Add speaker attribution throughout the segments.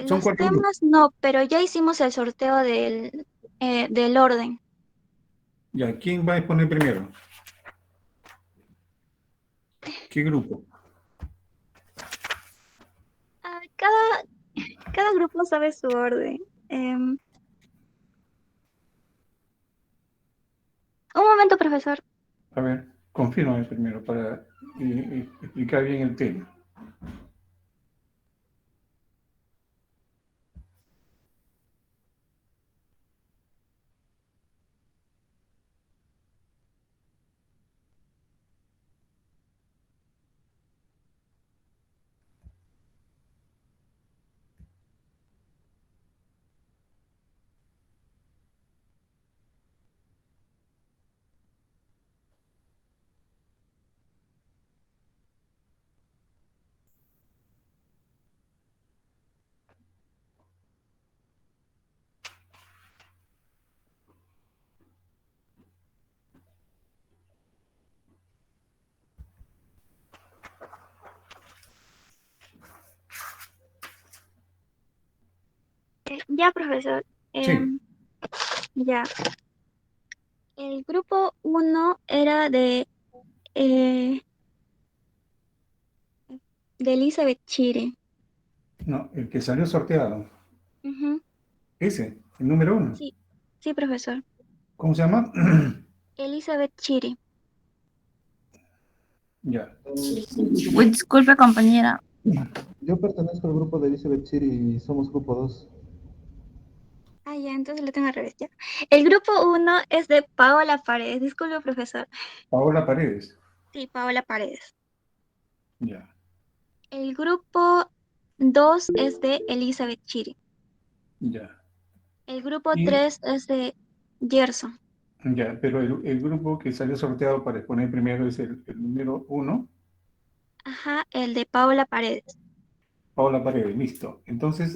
Speaker 1: Son
Speaker 2: Los
Speaker 1: cuatro grupos.
Speaker 2: temas no, pero ya hicimos el sorteo del orden.
Speaker 1: Ya, ¿quién va a exponer primero? ¿Qué grupo?
Speaker 2: Ah, cada grupo sabe su orden. Em, un momento, profesor.
Speaker 1: A ver, confírmame primero para explicar bien el tema.
Speaker 2: Ya, profesor.
Speaker 1: Sí,
Speaker 2: Em, ya. El grupo uno era eh, de Elizabeth Chire.
Speaker 1: no, el que salió sorteado.
Speaker 2: Ujú.
Speaker 1: Ese, el número uno.
Speaker 2: Sí, sí, profesor.
Speaker 1: ¿Cómo se llama?
Speaker 2: Elizabeth Chire.
Speaker 1: Ya.
Speaker 3: Uy, disculpe, compañera.
Speaker 4: Yo pertenezco al grupo de Elizabeth Chiri y somos grupo 2.
Speaker 2: Ah, ya, entonces lo tengo al revés, ya. El grupo uno es de Paola Paredes. Disculpe, profesor.
Speaker 1: Paola Paredes.
Speaker 2: Sí, Paola Paredes.
Speaker 1: Ya,
Speaker 2: El grupo 2 es de Elizabeth Chiri.
Speaker 1: ya.
Speaker 2: El grupo
Speaker 1: Y
Speaker 2: 3 es de Gerson.
Speaker 1: ya, pero el grupo que salió sorteado para exponer primero es el número uno,
Speaker 2: Ajá, el de Paola Paredes.
Speaker 1: Paola Paredes, listo. Entonces,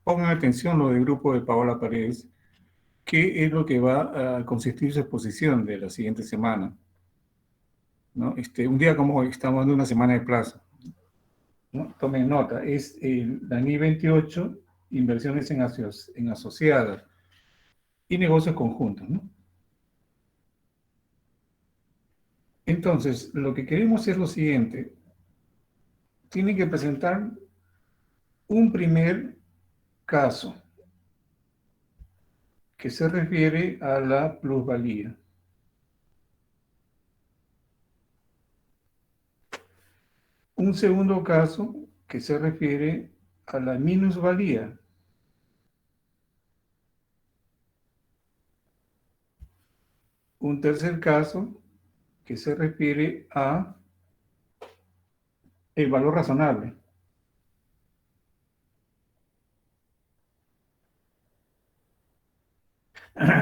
Speaker 1: pongan atención lo del grupo de Paola Paredes, qué es lo que va a consistir su exposición de la siguiente semana, ¿no? Un día como hoy, estamos dando una semana de plazo, ¿no? Tomen nota, es la NI 28, inversiones en asociadas y negocios conjuntos, ¿no? Entonces, lo que queremos es lo siguiente, tienen que presentar un primer caso que se refiere a la plusvalía. Un segundo caso que se refiere a la minusvalía. Un tercer caso que se refiere a el valor razonable.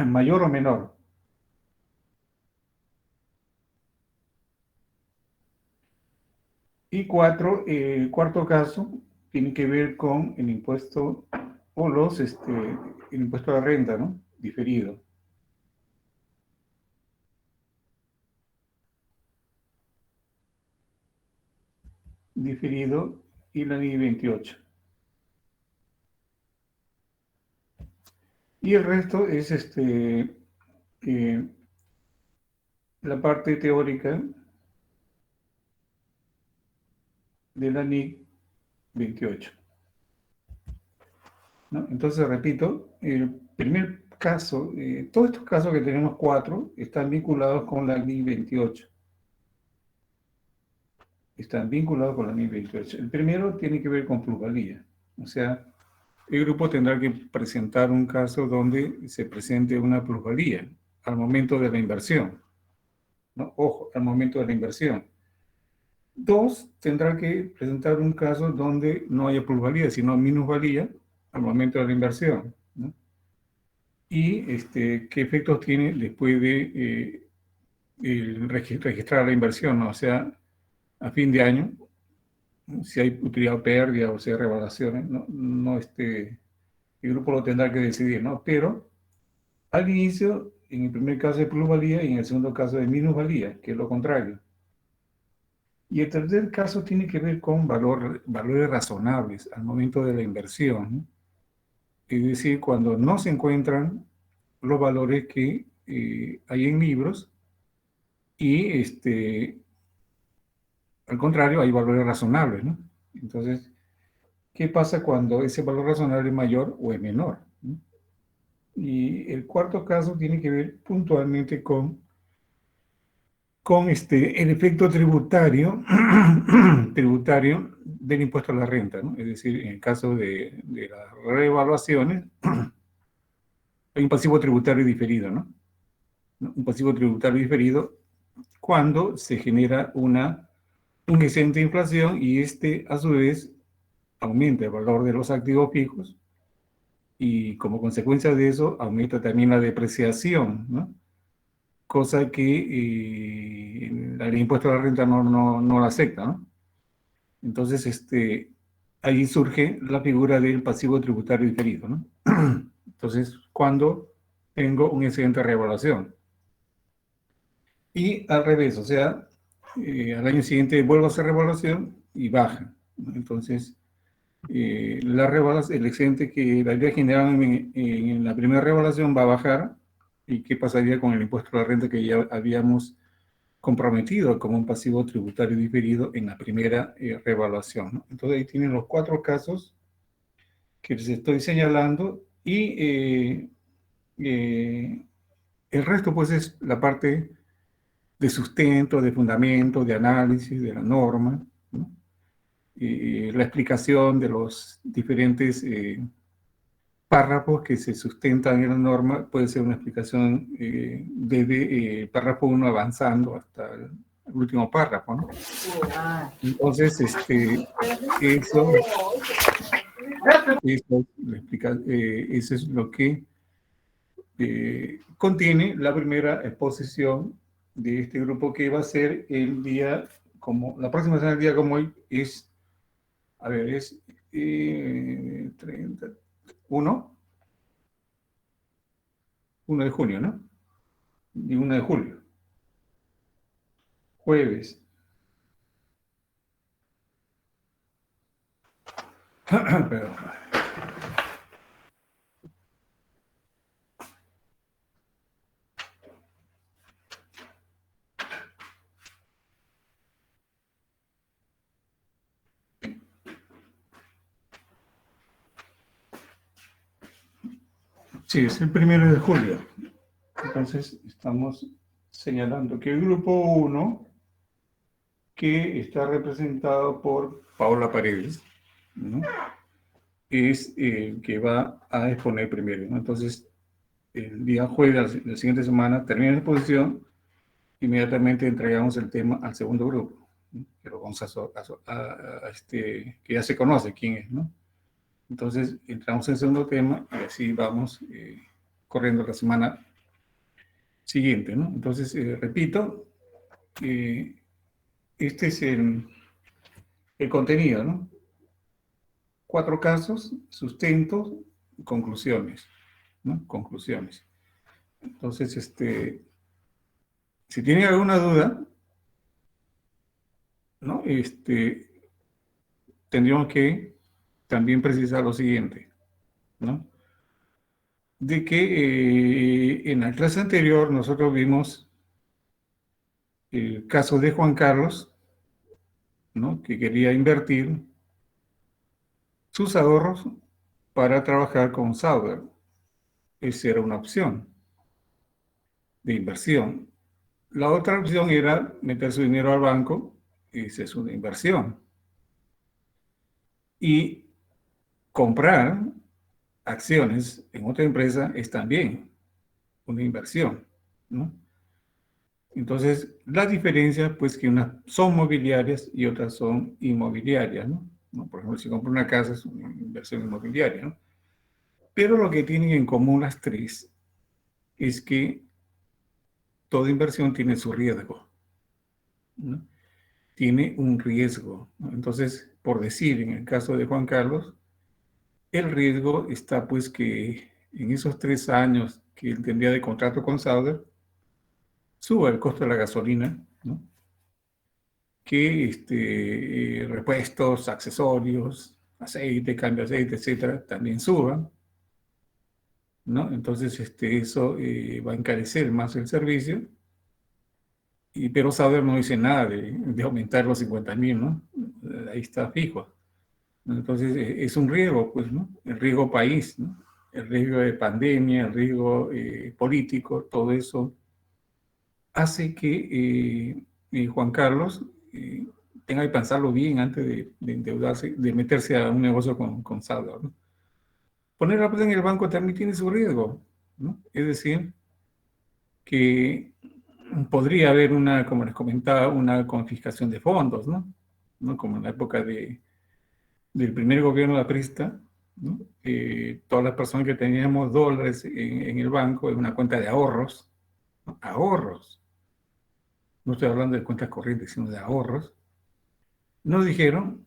Speaker 1: Mayor o menor. Y el cuarto caso tiene que ver con el impuesto o el impuesto a la renta, ¿no? Diferido. Diferido y la NI 28. Y el resto es eh, la parte teórica de la NIC 28. ¿No? Entonces, repito, el primer caso, todos estos casos que tenemos cuatro, están vinculados con la NIC 28. Están vinculados con la NIC 28. El primero tiene que ver con plusvalía. O sea, el grupo tendrá que presentar un caso donde se presente una plusvalía al momento de la inversión. ¿No? Ojo, al momento de la inversión. Dos, tendrá que presentar un caso donde no haya plusvalía, sino minusvalía al momento de la inversión, ¿no? Y qué efectos tiene después de registrar la inversión, ¿no? O sea, a fin de año, ¿no? Si hay utilidad o pérdida o si hay revaluaciones, el grupo lo tendrá que decidir, ¿no? Pero al inicio, en el primer caso de plusvalía y en el segundo caso de minusvalía, que es lo contrario. Y el tercer caso tiene que ver con valores razonables al momento de la inversión, ¿no? Es decir, cuando no se encuentran los valores que hay en libros y al contrario, hay valores razonables, ¿no? Entonces, ¿qué pasa cuando ese valor razonable es mayor o es menor, ¿no? Y el cuarto caso tiene que ver puntualmente con el efecto tributario del impuesto a la renta, ¿no? Es decir, en el caso de las reevaluaciones, hay un pasivo tributario diferido, ¿no? Un pasivo tributario diferido cuando se genera un excedente de inflación y a su vez aumenta el valor de los activos fijos y como consecuencia de eso aumenta también la depreciación, ¿no? Cosa que el impuesto a la renta no la acepta, ¿no? Entonces, ahí surge la figura del pasivo tributario diferido, ¿no? Entonces, cuando tengo un excedente de revaluación. Y al revés, o sea, al año siguiente vuelvo a hacer revaluación y baja, ¿no? Entonces, el excedente que había generado en la primera revaluación va a bajar. ¿Y qué pasaría con el impuesto a la renta que ya habíamos comprometido como un pasivo tributario diferido en la primera revaluación, ¿no? Entonces ahí tienen los 4 casos que les estoy señalando y el resto pues es la parte de sustento, de fundamento, de análisis de la norma, ¿no? La explicación de los diferentes párrafos que se sustentan en la norma puede ser una explicación desde el párrafo 1 avanzando hasta el último párrafo, ¿no? Entonces, eso es lo que contiene la primera exposición de este grupo que va a ser la próxima semana, el día como hoy, es 31 de junio, ¿no? Y 1 de julio. Jueves. Perdón. Sí, es el 1 de julio. Entonces, estamos señalando que el grupo 1, que está representado por Paola Paredes, ¿no? Es el que va a exponer primero, ¿no? Entonces, el día jueves de la siguiente semana termina la exposición, inmediatamente entregamos el tema al segundo grupo, ¿no? Que lo vamos que ya se conoce quién es, ¿no? Entonces, entramos en el segundo tema y así vamos corriendo la semana siguiente, ¿no? Entonces, repito, este es el contenido, ¿no? 4 casos, sustentos, conclusiones, ¿no? Conclusiones. Entonces, si tienen alguna duda, ¿no? Tendríamos que también precisar lo siguiente, ¿no? De que en la clase anterior nosotros vimos el caso de Juan Carlos, ¿no? Que quería invertir sus ahorros para trabajar con Sauber. Esa era una opción de inversión. La otra opción era meter su dinero al banco, y esa es una inversión. Y comprar acciones en otra empresa es también una inversión, ¿no? Entonces, la diferencia, pues, que unas son mobiliarias y otras son inmobiliarias, ¿no? Por ejemplo, si compro una casa es una inversión inmobiliaria, ¿no? Pero lo que tienen en común las tres es que toda inversión tiene su riesgo, ¿no? Tiene un riesgo, ¿no? Entonces, por decir, en el caso de Juan Carlos, el riesgo está pues que en esos 3 años que él tendría de contrato con Sauber, suba el costo de la gasolina, ¿no? que repuestos, accesorios, aceite, cambio de aceite, etcétera, también suban, ¿no? Entonces, eso va a encarecer más el servicio. Pero Sauder no dice nada de aumentar los 50.000, ¿no? Ahí está fijo. Entonces, es un riesgo, pues, ¿no? El riesgo país, ¿no? El riesgo de pandemia, el riesgo político, todo eso hace que Juan Carlos tenga que pensarlo bien antes de endeudarse, de meterse a un negocio con Sauder, ¿no? Poner la plata en el banco también tiene su riesgo, ¿no? Es decir, que podría haber como les comentaba, una confiscación de fondos, ¿no? ¿No? Como en la época del primer gobierno aprista, ¿no? Todas las personas que teníamos dólares en el banco, en una cuenta de ahorros, ¿no? Ahorros, no estoy hablando de cuentas corrientes, sino de ahorros, nos dijeron,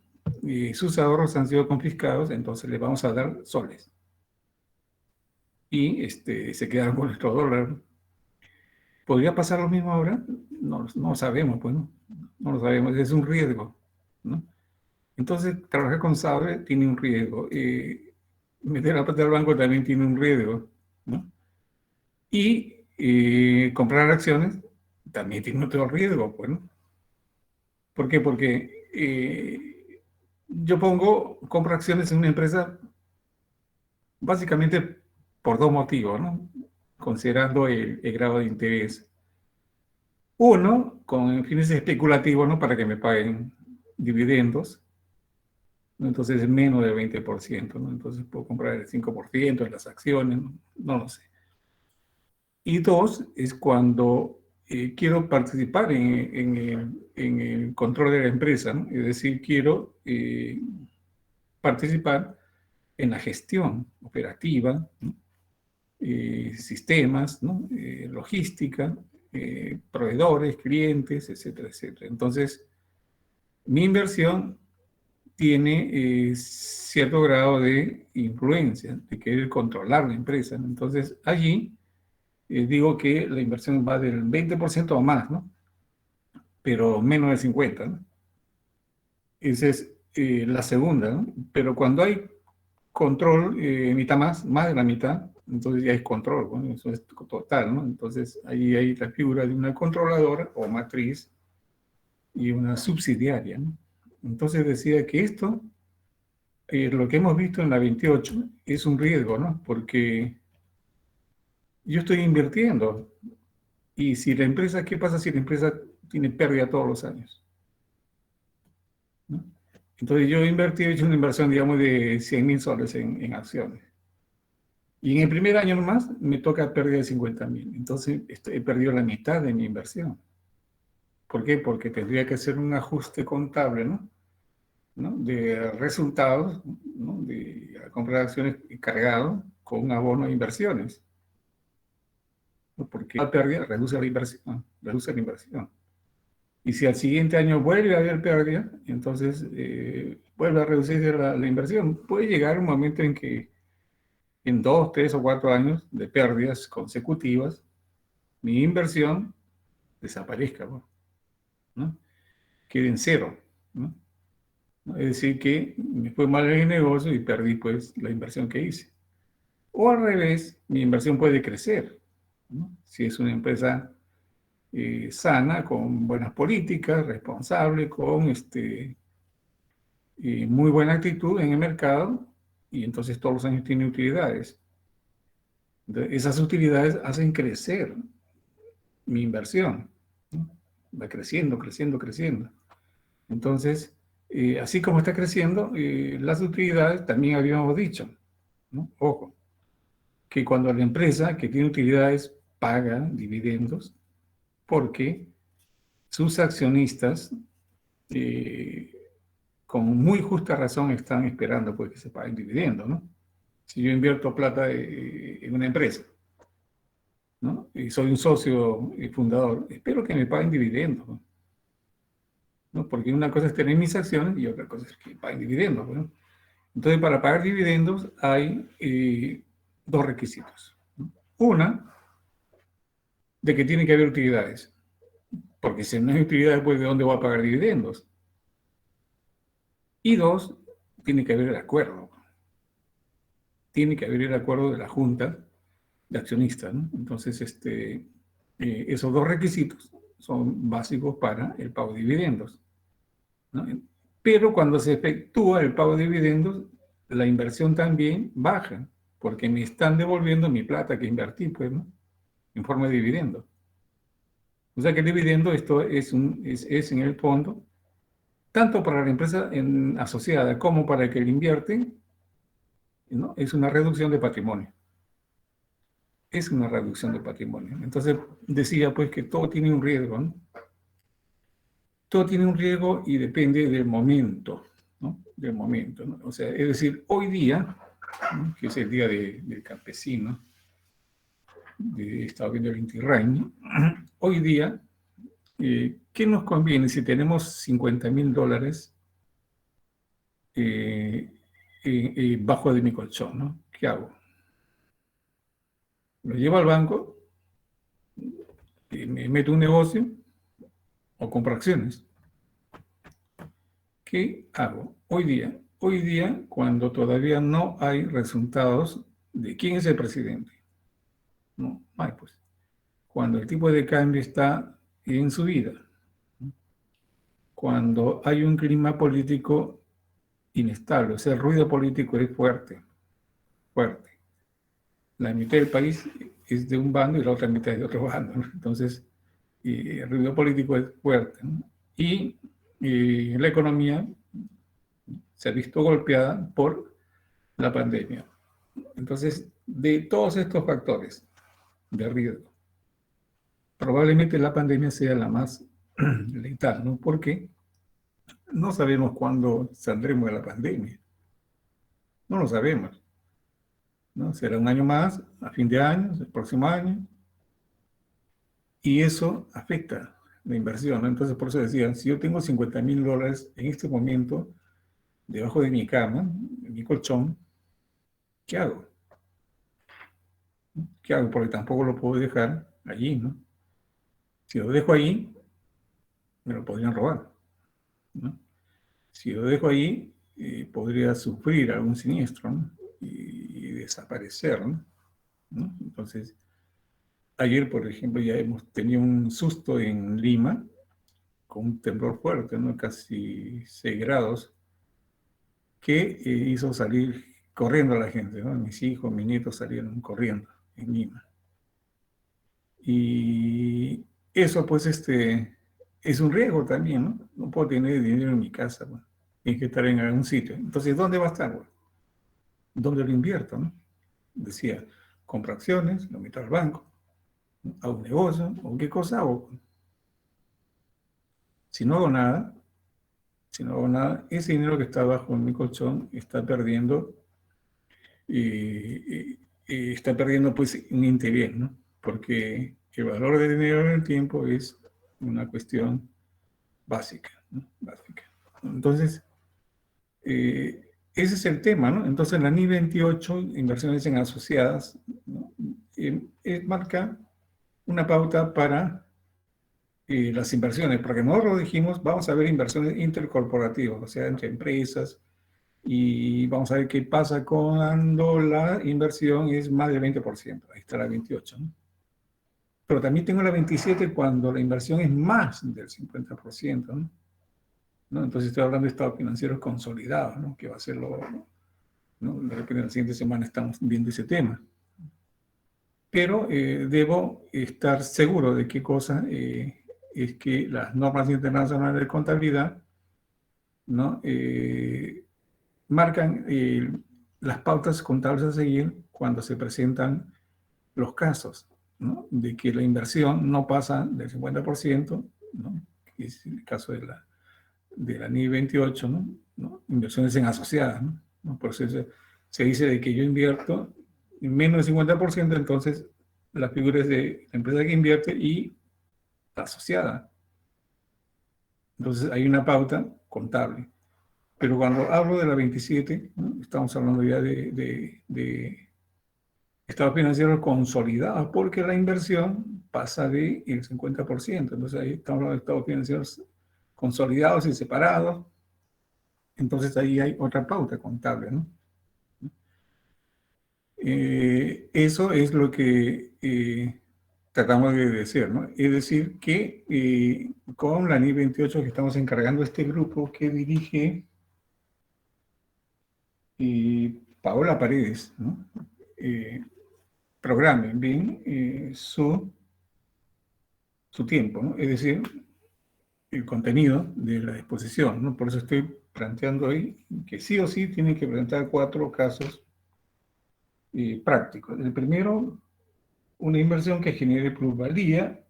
Speaker 1: sus ahorros han sido confiscados, entonces les vamos a dar soles. Y se quedaron con nuestro dólar. ¿Podría pasar lo mismo ahora? No sabemos, pues, ¿no? No lo sabemos, es un riesgo, ¿no? Entonces, trabajar con Sauder tiene un riesgo. Meter la plata al banco también tiene un riesgo, ¿no? Y comprar acciones también tiene otro riesgo, pues, ¿no? ¿Por qué? Porque yo compro acciones en una empresa básicamente por dos motivos, ¿no? Considerando el grado de interés. Uno, con fines especulativos, ¿no? Para que me paguen dividendos, ¿no? Entonces es menos del 20%, ¿no? Entonces puedo comprar el 5% en las acciones, no lo sé. Y dos, es cuando quiero participar en el control de la empresa, ¿no? Es decir, quiero participar en la gestión operativa, ¿no? Sistemas, ¿no? Logística, proveedores, clientes, etcétera, etcétera. Entonces, mi inversión tiene cierto grado de influencia, de querer controlar la empresa, ¿no? Entonces, allí digo que la inversión va del 20% o más, ¿no? Pero menos del 50%, ¿no? Esa es la segunda, ¿no? Pero cuando hay control, mitad más de la mitad, entonces ya es control, ¿no? Eso es total, ¿no? Entonces ahí hay la figura de una controladora o matriz y una subsidiaria, ¿no? Entonces decía que esto, lo que hemos visto en la 28, es un riesgo, ¿no? Porque yo estoy invirtiendo y si la empresa, ¿qué pasa si la empresa tiene pérdida todos los años? ¿No? Entonces yo he hecho una inversión, digamos, de 100.000 soles en acciones. Y en el primer año nomás me toca pérdida de 50.000. Entonces he perdido la mitad de mi inversión. ¿Por qué? Porque tendría que hacer un ajuste contable, ¿no? De resultados, ¿no? De comprar acciones cargado con un abono de inversiones, ¿no? Porque la pérdida reduce la inversión, reduce la inversión. Y si al siguiente año vuelve a haber pérdida, entonces vuelve a reducirse la inversión. Puede llegar un momento en que en 2, 3 o 4 años de pérdidas consecutivas, mi inversión desaparezca, ¿no? Quede en cero, ¿no? Es decir, que me fue mal en el negocio y perdí pues la inversión que hice. O al revés, mi inversión puede crecer, ¿no? Si es una empresa sana, con buenas políticas, responsable, con muy buena actitud en el mercado, y entonces todos los años tiene utilidades. Esas utilidades hacen crecer mi inversión, ¿no? Va creciendo, creciendo, creciendo. Entonces, así como está creciendo, las utilidades también habíamos dicho, ¿no? Ojo, que cuando la empresa que tiene utilidades paga dividendos, porque sus accionistas, con muy justa razón, están esperando pues, que se paguen dividendos, ¿no? Si yo invierto plata en una empresa, ¿no? Y soy un socio y fundador, espero que me paguen dividendos, ¿no? Porque una cosa es tener mis acciones y otra cosa es que paguen dividendos, ¿no? Entonces, para pagar dividendos hay dos requisitos, ¿no? Una, de que tiene que haber utilidades. porque si no hay utilidad, después ¿de dónde va a pagar dividendos? Y dos, tiene que haber el acuerdo. Tiene que haber el acuerdo de la Junta de Accionistas, ¿no? Entonces, esos dos requisitos son básicos para el pago de dividendos, ¿no? Pero cuando se efectúa el pago de dividendos, la inversión también baja, porque me están devolviendo mi plata que invertí, pues, ¿no? En forma de dividendo. O sea que el dividendo, esto es en el fondo, tanto para la empresa asociada como para el que le invierte, ¿no? Es una reducción de patrimonio. Es una reducción de patrimonio. Entonces, decía pues que todo tiene un riesgo, ¿no? Todo tiene un riesgo y depende del momento, ¿no? Del momento, ¿no? O sea, es decir, hoy día, ¿no? Que es el día del campesino, estaba viendo el Inti Raymi, hoy día, ¿qué nos conviene si tenemos $50.000 bajo de mi colchón, ¿no? ¿Qué hago? Lo llevo al banco, me meto un negocio o compro acciones. ¿Qué hago? Hoy día, cuando todavía no hay resultados de quién es el presidente, no hay pues. Cuando el tipo de cambio está en subida, cuando hay un clima político inestable, o sea, el ruido político es fuerte, fuerte. La mitad del país es de un bando y la otra mitad es de otro bando, ¿no? Entonces, el ruido político es fuerte, ¿no? Y la economía se ha visto golpeada por la pandemia. Entonces, de todos estos factores de riesgo, probablemente la pandemia sea la más letal, ¿no? Porque no sabemos cuándo saldremos de la pandemia. No lo sabemos, ¿no? Será un año más, a fin de año, el próximo año, y eso afecta la inversión, ¿no? Entonces, por eso decía, si yo tengo $50.000 en este momento debajo de mi cama, en mi colchón, ¿qué hago? ¿Qué hago? Porque tampoco lo puedo dejar allí, ¿no? Si lo dejo ahí, me lo podrían robar, ¿no? Si lo dejo ahí, podría sufrir algún siniestro, ¿no? Y desaparecer, ¿no? Entonces, ayer, por ejemplo, ya hemos tenido un susto en Lima, con un temblor fuerte, ¿no? Casi 6 grados, que hizo salir corriendo a la gente, ¿no? Mis hijos, mis nietos salieron corriendo en Lima. Y eso, pues, es un riesgo también, ¿no? No puedo tener dinero en mi casa, ¿no? Tiene que estar en algún sitio. Entonces, ¿dónde va a estar, güey? ¿Dónde lo invierto, no? Decía, compro acciones, lo meto al banco, ¿no? Hago un negocio, o qué cosa hago. Si no hago nada, ese dinero que está abajo en mi colchón está perdiendo, está perdiendo pues un interés, ¿no? Porque el valor del dinero en el tiempo es una cuestión básica, ¿no? Básica. Entonces, ese es el tema, ¿no? Entonces, la NI 28, inversiones en asociadas, ¿no? Marca una pauta para las inversiones, porque nosotros dijimos, vamos a ver inversiones intercorporativas, o sea, entre empresas, y vamos a ver qué pasa cuando la inversión es más del 20%, ahí está la 28, ¿no? Pero también tengo la 27 cuando la inversión es más del 50%, ¿no? Entonces estoy hablando de estados financieros consolidados, ¿no? Que va a ser ¿no? De repente la siguiente semana estamos viendo ese tema. Pero debo estar seguro de qué cosa es que las normas internacionales de contabilidad, ¿no? Marcan las pautas contables a seguir cuando se presentan los casos, ¿no? De que la inversión no pasa del 50%, ¿no? Que es el caso de la NI 28, ¿no? Inversiones en asociadas, ¿no? Por eso se dice de que yo invierto en menos del 50%, entonces la figura es de la empresa que invierte y la asociada. Entonces hay una pauta contable. Pero cuando hablo de la 27, ¿no? Estamos hablando ya de estados financieros consolidados, porque la inversión pasa del 50%. Entonces ahí estamos hablando de estados financieros consolidados y separados. Entonces ahí hay otra pauta contable, ¿no? Eso es lo que tratamos de decir, ¿no? Es decir, que con la NI 28 que estamos encargando este grupo que dirige Paola Paredes, ¿no? Programen bien su tiempo, ¿no? Es decir, el contenido de la exposición, ¿no? Por eso estoy planteando ahí que sí o sí tienen que presentar 4 casos prácticos. El primero, una inversión que genere plusvalía.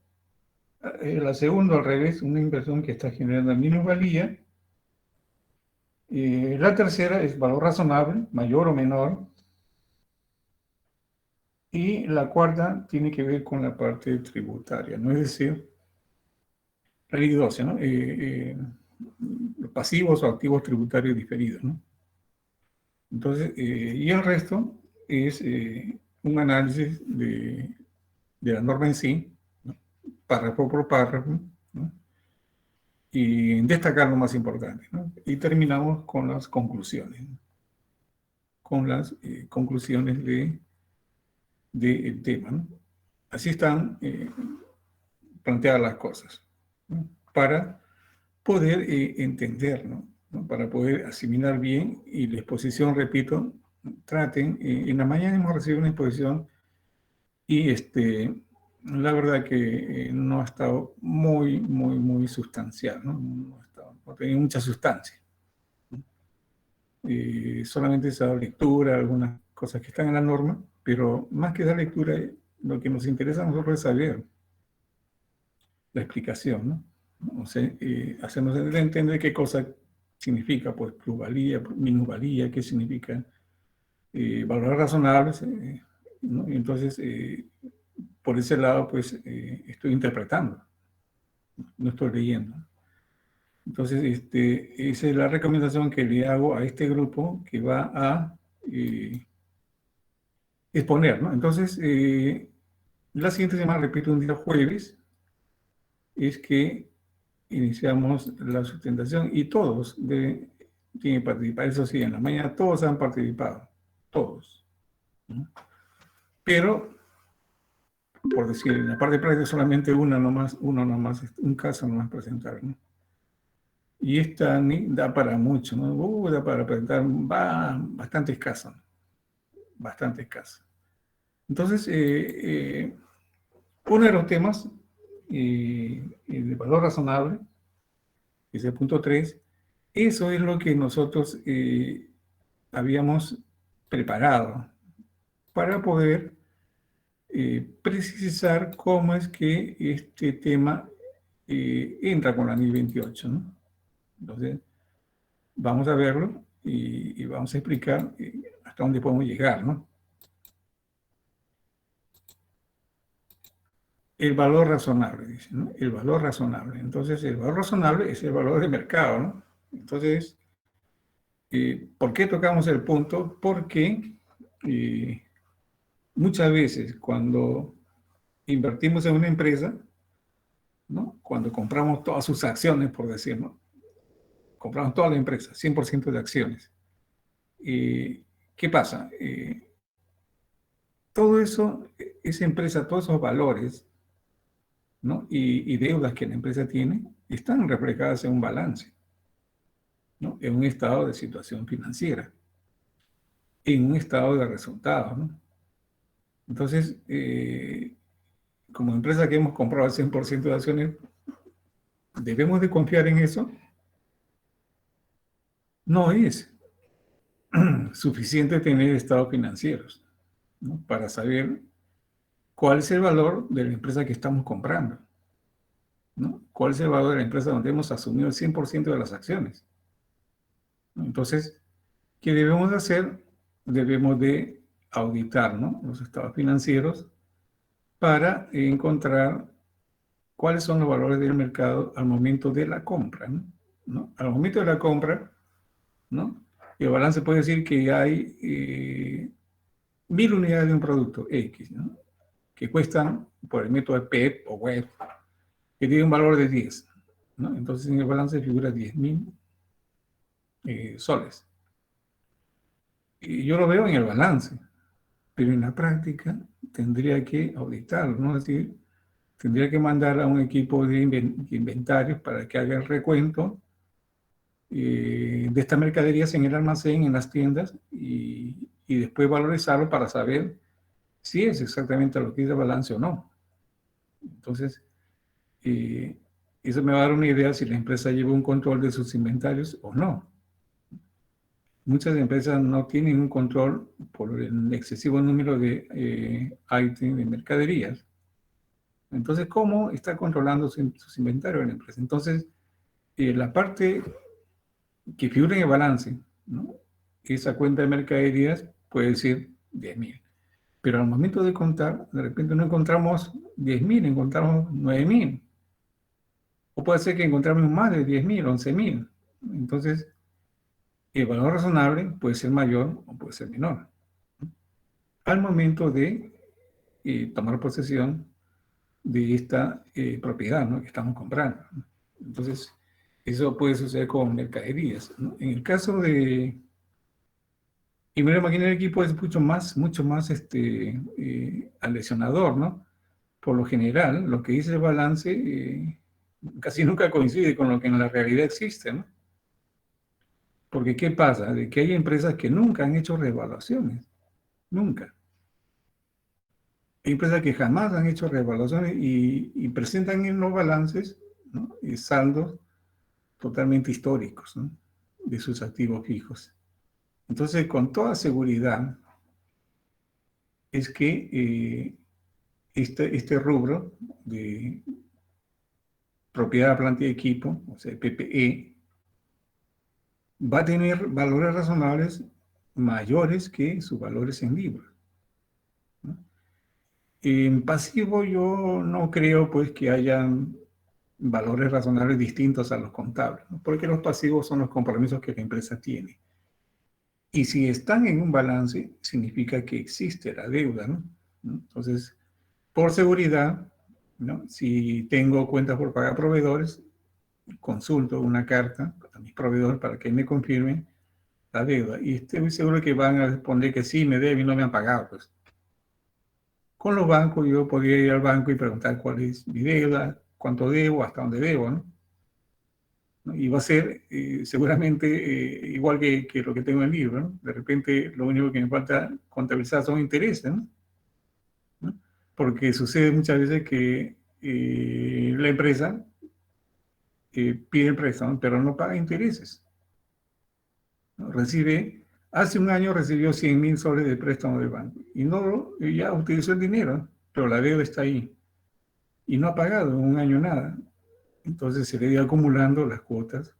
Speaker 1: La segunda, al revés, una inversión que está generando minusvalía. La tercera es valor razonable, mayor o menor. Y la cuarta tiene que ver con la parte tributaria, ¿no? Es decir, la ley 12, ¿no? Los pasivos o activos tributarios diferidos, ¿no? Entonces, y el resto es un análisis de la norma en sí, ¿no? Párrafo por párrafo, ¿no? Y destacar lo más importante, ¿no? Y terminamos con las conclusiones, ¿no? Con las conclusiones del tema, ¿no? Así están planteadas las cosas, ¿no? Para poder entender, ¿no? Para poder asimilar bien, y la exposición, repito, traten, en la mañana hemos recibido una exposición y la verdad que no ha estado muy sustancial, ¿no? No ha tenido mucha sustancia. Solamente se ha dado lectura, algunas cosas que están en la norma, pero más que dar lectura, lo que nos interesa a nosotros es saber la explicación, ¿no? O sea, hacernos entender qué cosa significa, pues, plusvalía, minusvalía, qué significa valores razonables, ¿no? Y entonces, por ese lado, pues, estoy interpretando, no estoy leyendo. Entonces, esa es la recomendación que le hago a este grupo que va a exponer, ¿no? Entonces, la siguiente semana, repito, un día jueves, es que iniciamos la sustentación y todos tienen que participar. Eso sí, en la mañana todos han participado, todos, ¿no? Pero, por decir, en la parte práctica solamente uno nomás, un caso nomás presentar, ¿no? Y esta da para mucho, ¿no? Da para presentar bastante escaso, ¿no? Bastante escaso. Entonces, uno de los temas de valor razonable, que es el punto 3, eso es lo que nosotros habíamos preparado para poder precisar cómo es que este tema entra con la NI 28, ¿no? Entonces, vamos a verlo y vamos a explicar hasta dónde podemos llegar, ¿no? El valor razonable, dice, ¿no? El valor razonable. Entonces, el valor razonable es el valor de mercado, ¿no? Entonces, ¿por qué tocamos el punto? Porque muchas veces cuando invertimos en una empresa, ¿no? Cuando compramos todas sus acciones, por decirlo, compramos toda la empresa, 100% de acciones. ¿Qué pasa? Todo eso, esa empresa, todos esos valores, ¿no? Y deudas que la empresa tiene, están reflejadas en un balance, ¿no? En un estado de situación financiera, en un estado de resultados, ¿no? Entonces, como empresa que hemos comprado el 100% de acciones, ¿debemos de confiar en eso? No es suficiente tener estados financieros, ¿no? Para saber cuál es el valor de la empresa que estamos comprando, ¿no? ¿Cuál es el valor de la empresa donde hemos asumido el 100% de las acciones? Entonces, ¿qué debemos de hacer? Debemos de auditar, ¿no? Los estados financieros para encontrar cuáles son los valores del mercado al momento de la compra, ¿no? Al momento de la compra, ¿no? El balance puede decir que hay 1000 unidades de un producto X, ¿no? Que cuestan por el método PEP o web, que tiene un valor de 10, ¿no? Entonces en el balance figura 10.000 soles. Y yo lo veo en el balance, pero en la práctica tendría que auditarlo, ¿no? Es decir, tendría que mandar a un equipo de inventarios para que haga el recuento de estas mercaderías en el almacén, en las tiendas, y después valorizarlo para saber si es exactamente lo que dice el balance o no. Entonces, eso me va a dar una idea si la empresa lleva un control de sus inventarios o no. Muchas empresas no tienen un control por el excesivo número de ítems de mercaderías. Entonces, ¿cómo está controlando sus inventarios en la empresa? Entonces, la parte que figura en el balance, ¿no? Esa cuenta de mercaderías puede decir 10.000. Pero al momento de contar, de repente no encontramos 10.000, encontramos 9.000. O puede ser que encontremos más de 10.000, 11.000. Entonces, el valor razonable puede ser mayor o puede ser menor. Al momento de tomar posesión de esta propiedad, ¿no? Que estamos comprando. Entonces, eso puede suceder con mercaderías, ¿no? En el caso de... Y me imagino el equipo es mucho más aleccionador, ¿no? Por lo general, lo que dice el balance casi nunca coincide con lo que en la realidad existe, ¿no? Porque ¿qué pasa? De que hay empresas que nunca han hecho reevaluaciones, nunca. Hay empresas que jamás han hecho reevaluaciones y presentan en los balances, ¿no? Saldos totalmente históricos, ¿no? De sus activos fijos. Entonces, con toda seguridad, es que este rubro de propiedad, planta y equipo, o sea, PPE, va a tener valores razonables mayores que sus valores en libros, ¿no? En pasivo yo no creo pues que hayan valores razonables distintos a los contables, ¿no? Porque los pasivos son los compromisos que la empresa tiene. Y si están en un balance, significa que existe la deuda, ¿no? Entonces, por seguridad, ¿no? Si tengo cuentas por pagar a proveedores, consulto una carta a mis proveedores para que me confirmen la deuda. Y estoy seguro que van a responder que sí, me deben y no me han pagado, pues. Con los bancos yo podría ir al banco y preguntar cuál es mi deuda, cuánto debo, hasta dónde debo, ¿no? Y va a ser seguramente igual que lo que tengo en el libro, ¿no? De repente lo único que me falta contabilizar son intereses, ¿no? ¿No? Porque sucede muchas veces que la empresa pide el préstamo, pero no paga intereses, ¿no? Hace un año recibió 100.000 soles de préstamo del banco y no, ya utilizó el dinero, pero la deuda está ahí y no ha pagado en un año nada. Entonces se le iba acumulando las cuotas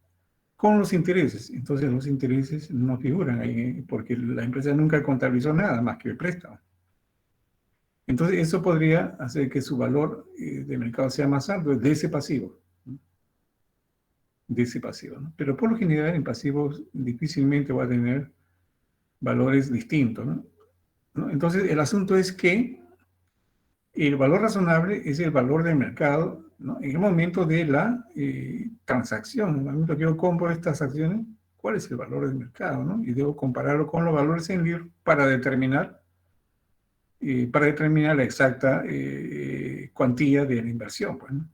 Speaker 1: con los intereses. Entonces los intereses no figuran ahí porque la empresa nunca contabilizó nada más que el préstamo. Entonces eso podría hacer que su valor de mercado sea más alto de ese pasivo. ¿No? De ese pasivo, ¿no? Pero por lo general en pasivos difícilmente va a tener valores distintos, ¿no? ¿No? Entonces el asunto es que el valor razonable es el valor del mercado, ¿no? En el momento de la transacción, en el momento que yo compro estas acciones, ¿cuál es el valor del mercado, ¿no? Y debo compararlo con los valores en libro para determinar la exacta cuantía de la inversión, pues, ¿no?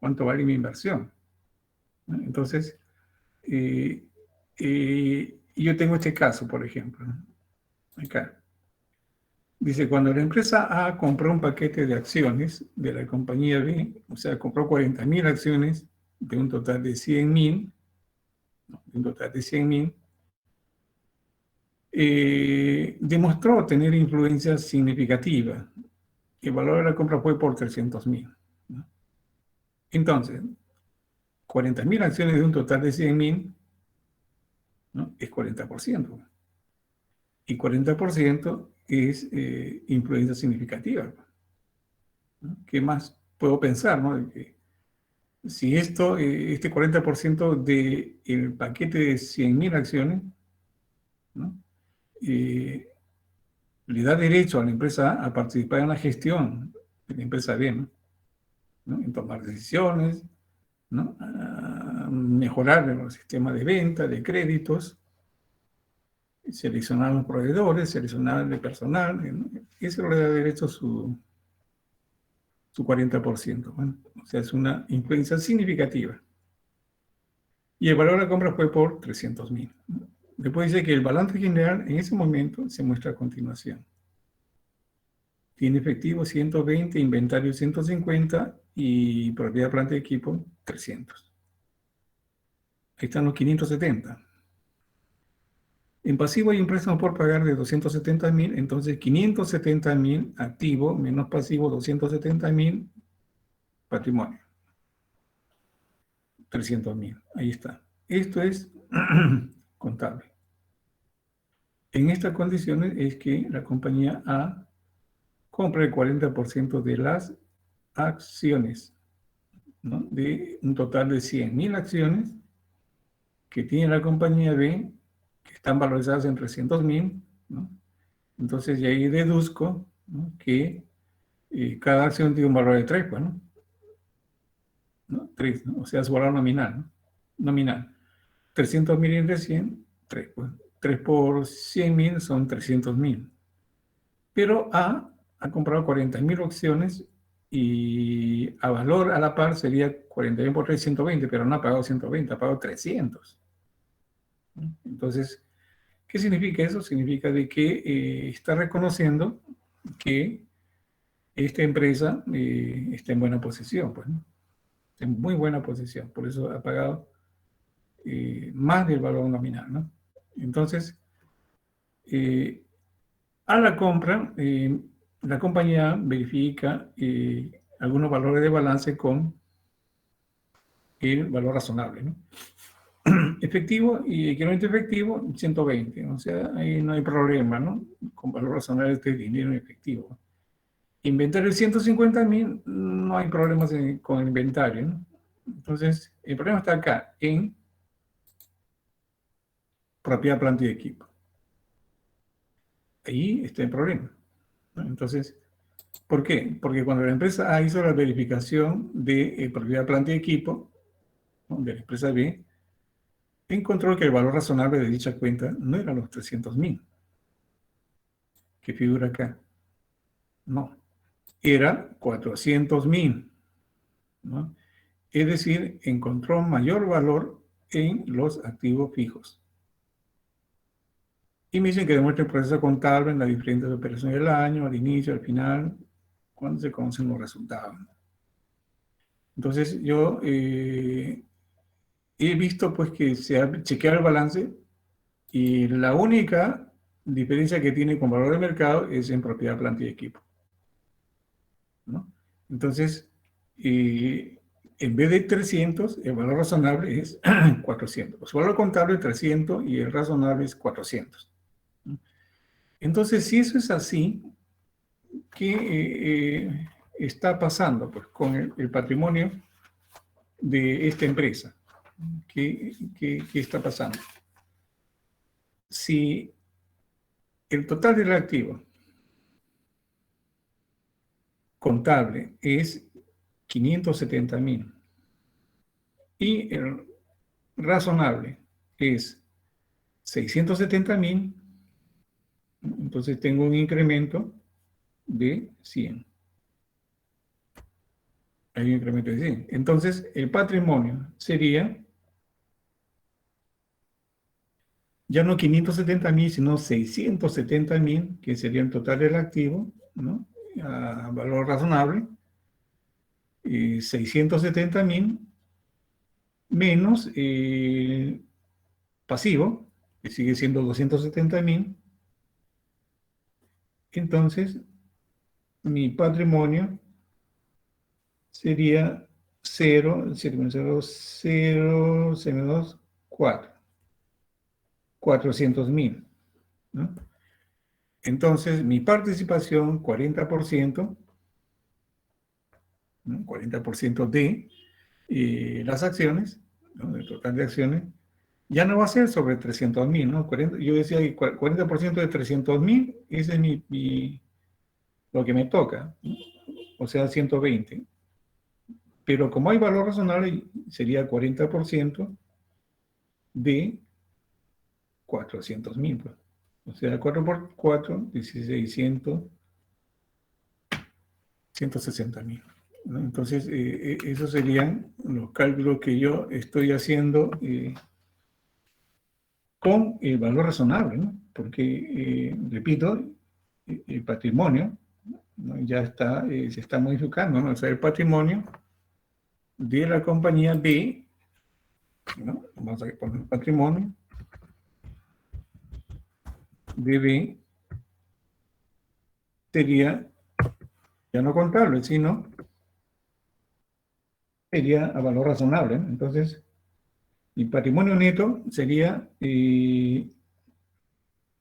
Speaker 1: ¿Cuánto vale mi inversión? ¿No? Entonces, yo tengo este caso, por ejemplo, ¿no? Acá. Dice, cuando la empresa A compró un paquete de acciones de la compañía B, o sea, compró 40.000 acciones de un total de 100.000, demostró tener influencia significativa. El valor de la compra fue por 300.000, ¿no? Entonces, 40.000 acciones de un total de 100.000, ¿no? Es 40%. Y 40% es influencia significativa, ¿no? ¿Qué más puedo pensar, ¿no? De que si este 40% del paquete de 100.000 acciones, ¿no? le da derecho a la empresa A a participar en la gestión de la empresa B, ¿no? En tomar decisiones, ¿no? A mejorar el sistema de venta, de créditos, seleccionar los proveedores, seleccionar el personal, ¿no? Eso le da derecho a su 40%. Bueno, o sea, es una influencia significativa. Y el valor de la compra fue por 300.000. Después dice que el balance general en ese momento se muestra a continuación. Tiene efectivo 120, inventario 150 y propiedad, planta y equipo 300. Ahí están los 570. En pasivo hay un préstamo por pagar de 270.000, entonces 570.000 activo menos pasivo 270.000 patrimonio. 300.000, ahí está. Esto es contable. En estas condiciones es que la compañía A compra el 40% de las acciones, ¿no? De un total de 100.000 acciones que tiene la compañía B, que están valorizadas en 300.000, ¿no? Entonces, de ahí deduzco, ¿no? Que cada acción tiene un valor de 3, pues, ¿no? 3, ¿no? O sea, su valor nominal, ¿no? Nominal. 300.000 entre 100, 3, pues. 3 por 100.000 son 300.000. Pero A ha comprado 40.000 acciones y a valor a la par sería 41 por 3, 120, pero no ha pagado 120, ha pagado 300. Entonces, ¿qué significa eso? Significa de que está reconociendo que esta empresa está en buena posición, pues, ¿no? Está en muy buena posición, por eso ha pagado más del valor nominal, ¿no? Entonces, a la compra, la compañía verifica algunos valores de balance con el valor razonable, ¿no? Efectivo y equivalente efectivo, 120. O sea, ahí no hay problema, ¿no? Con valor razonable este dinero en efectivo. Inventario 150.000, no hay problemas con el inventario, ¿no? Entonces, el problema está acá, en propiedad, planta y equipo. Ahí está el problema, ¿no? Entonces, ¿por qué? Porque cuando la empresa A hizo la verificación de propiedad, planta y equipo, ¿no? De la empresa B, encontró que el valor razonable de dicha cuenta no era los 300.000 que figura acá. No, era 400.000, ¿no? Es decir, encontró mayor valor en los activos fijos. Y me dicen que demuestre el proceso contable en las diferentes operaciones del año, al inicio, al final, cuando se conocen los resultados. Entonces, yo he visto pues que se ha chequeado el balance y la única diferencia que tiene con valor de mercado es en propiedad, planta y equipo, ¿no? Entonces, en vez de 300, el valor razonable es 400. Su valor contable es 300 y el razonable es 400. Entonces, si eso es así, ¿qué está pasando pues, con el patrimonio de esta empresa? ¿Qué está pasando? Si el total del activo contable es 570.000 y el razonable es 670.000, entonces tengo un incremento de 100. Hay un incremento de 100. Entonces, el patrimonio sería ya no 570.000, sino 670.000, que sería el total del activo, ¿no? A valor razonable. 670.000 menos pasivo, que sigue siendo 270.000. Entonces, mi patrimonio sería 0, 0, 0, 0, 4. 400.000, ¿no? Entonces, mi participación, 40%, ¿no? 40% de las acciones, ¿no? Del total de acciones, ya no va a ser sobre 300.000, ¿no? Yo decía que 40% de 300.000, ese es lo que me toca, ¿no? O sea, 120. Pero como hay valor razonable, sería 40% de 400.000, pues. O sea, 4 por 4, 1600, 160.000, ¿no? Entonces, esos serían los cálculos que yo estoy haciendo con el valor razonable, ¿no? Porque, repito, el patrimonio, ¿no? Ya está, se está modificando, ¿no? O sea, el patrimonio de la compañía B, ¿no? Vamos a poner patrimonio de B sería ya no contable, sino sería a valor razonable, ¿no? Entonces, mi patrimonio neto sería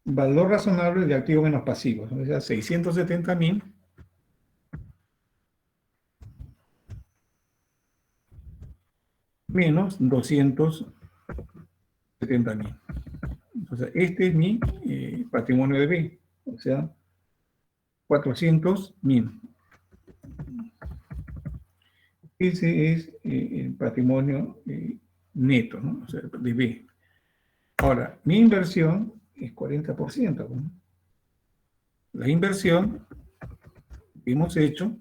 Speaker 1: valor razonable de activos menos pasivos, ¿no? O sea, 670.000 menos 270.000. O sea, este es mi patrimonio de B, o sea, 400.000. Ese es el patrimonio neto, ¿no? O sea, de B. Ahora, mi inversión es 40%, ¿no? La inversión que hemos hecho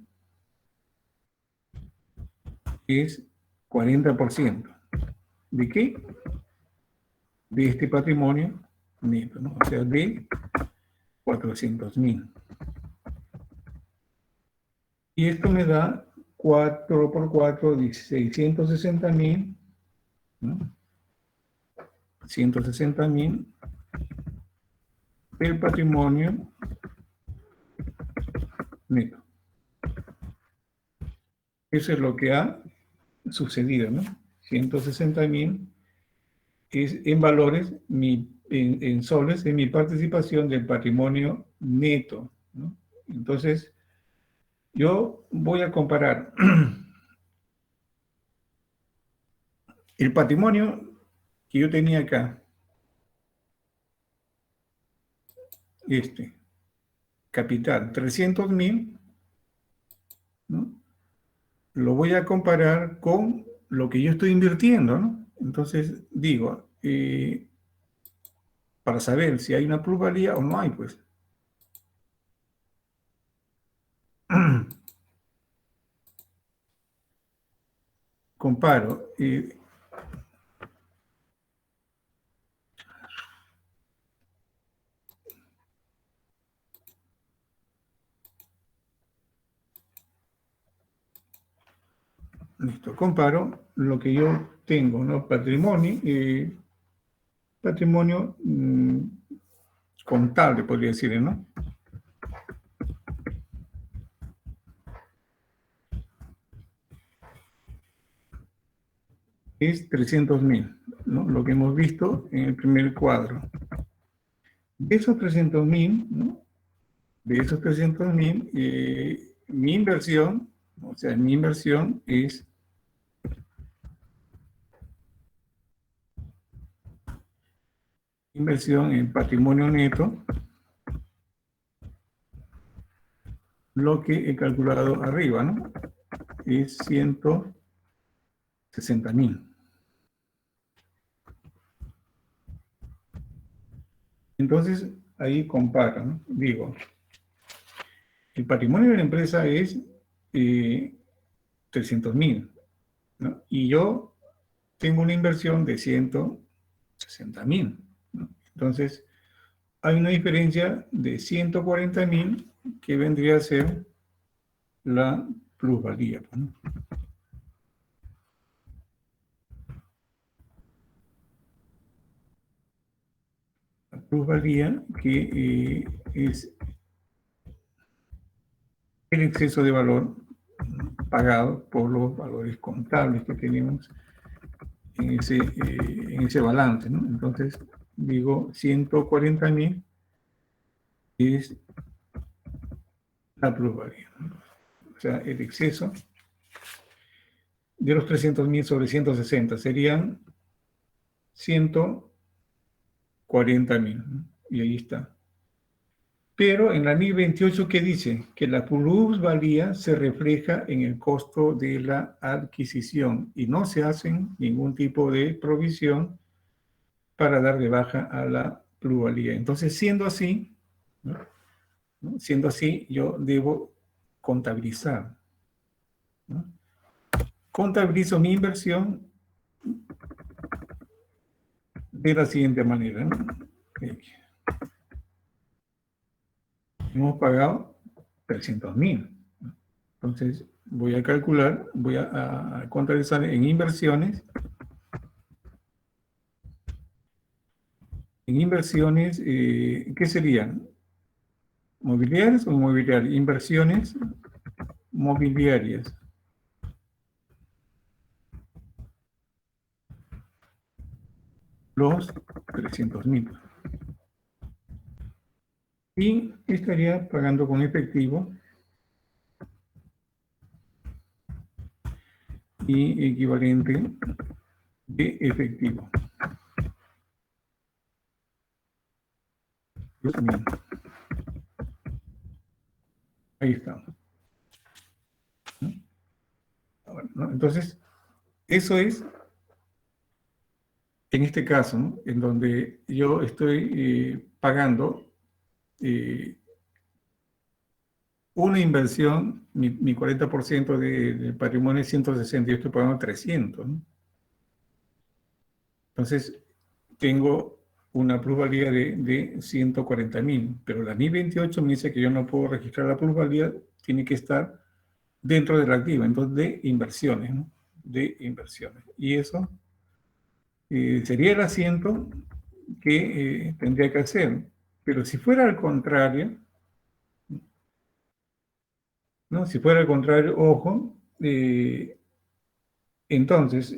Speaker 1: es 40%. ¿De qué? De este patrimonio neto, ¿no? O sea, de 400.000. Y esto me da 4 por 4, 660.000, ¿no? 160.000 el patrimonio neto. Eso es lo que ha sucedido, ¿no? 160.000 es en valores, en soles, en mi participación del patrimonio neto, ¿no? Entonces, yo voy a comparar el patrimonio que yo tenía acá, capital, 300.000, ¿no? Lo voy a comparar con lo que yo estoy invirtiendo, ¿no? Entonces, digo, para saber si hay una plusvalía o no hay, pues. Comparo. Listo, comparo lo que yo tengo, ¿no? Patrimonio contable, podría decir, ¿no? Es 300.000, ¿no? Lo que hemos visto en el primer cuadro. De esos 300.000, ¿no? De esos 300.000, mi inversión, o sea, mi inversión es inversión en patrimonio neto, lo que he calculado arriba, ¿no? Es 160.000. Entonces, ahí comparo, ¿no? Digo, el patrimonio de la empresa es 300.000, ¿no? Y yo tengo una inversión de 160.000, ¿no? Entonces, hay una diferencia de 140.000 que vendría a ser la plusvalía, ¿no? La plusvalía que es el exceso de valor pagado por los valores contables que tenemos en ese balance, ¿no? Entonces, digo, 140.000 es la plusvalía, ¿no? O sea, el exceso de los 300.000 sobre 160 serían 140.000, ¿no? Y ahí está. Pero en la NI 28, ¿qué dice? Que la plusvalía se refleja en el costo de la adquisición y no se hace ningún tipo de provisión para dar de baja a la plusvalía. Entonces, siendo así, ¿no? Siendo así, yo debo contabilizar, ¿no? Contabilizo mi inversión de la siguiente manera, ¿no? Hemos pagado 300.000. Entonces, voy a calcular, voy a contabilizar en inversiones. En inversiones, ¿qué serían? ¿Mobiliarias o inmobiliarias? Inversiones mobiliarias. Los 300.000. Y estaría pagando con efectivo y equivalente de efectivo. Ahí estamos. ¿No? Entonces, eso es, en este caso, ¿no? En donde yo estoy pagando una inversión, mi 40% del patrimonio es 160, yo estoy pagando 300, ¿no? Entonces, tengo una plusvalía de 140.000, pero la NI 28 me dice que yo no puedo registrar la plusvalía, tiene que estar dentro del activo, entonces de inversiones, ¿no? De inversiones. Y eso sería el asiento que tendría que hacer. Pero si fuera al contrario, ¿no? Si fuera al contrario, ojo, entonces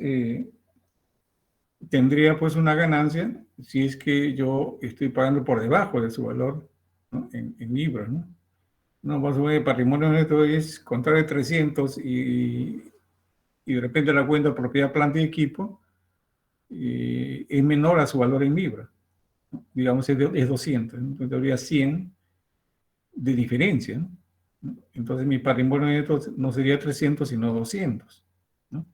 Speaker 1: tendría pues una ganancia si es que yo estoy pagando por debajo de su valor, ¿no? En libras, ¿no? No, vamos a ver, el patrimonio neto es contar de 300 y de repente la cuenta de propiedad, planta y equipo es menor a su valor en libras, ¿no? Digamos es 200, ¿no? Entonces habría 100 de diferencia, ¿no? Entonces mi patrimonio neto no sería 300 sino 200, ¿no?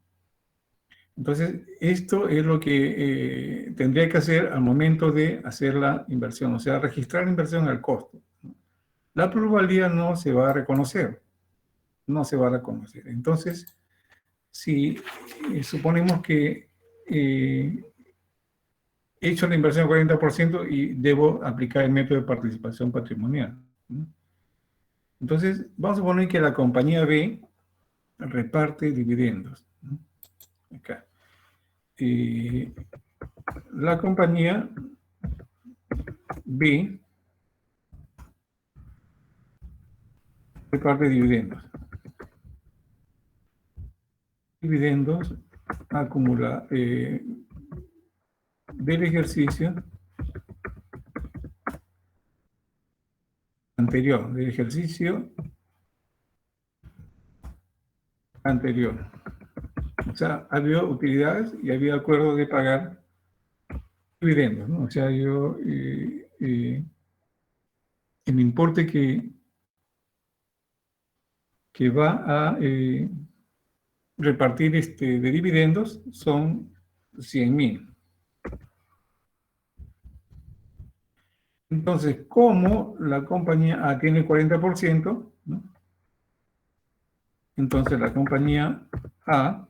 Speaker 1: Entonces esto es lo que tendría que hacer al momento de hacer la inversión, o sea, registrar la inversión al costo, ¿no? La plusvalía no se va a reconocer, no se va a reconocer. Entonces, si suponemos que he hecho la inversión del 40% y debo aplicar el método de participación patrimonial, ¿no? Entonces, vamos a suponer que la compañía B reparte dividendos, ¿no? Acá. La compañía B reparte dividendos. Dividendos acumula del ejercicio anterior, del ejercicio anterior. O sea, había utilidades y había acuerdo de pagar dividendos, ¿no? O sea, yo, el importe que va a repartir de dividendos son 100.000. Entonces, como la compañía A tiene 40%, ¿no? Entonces la compañía A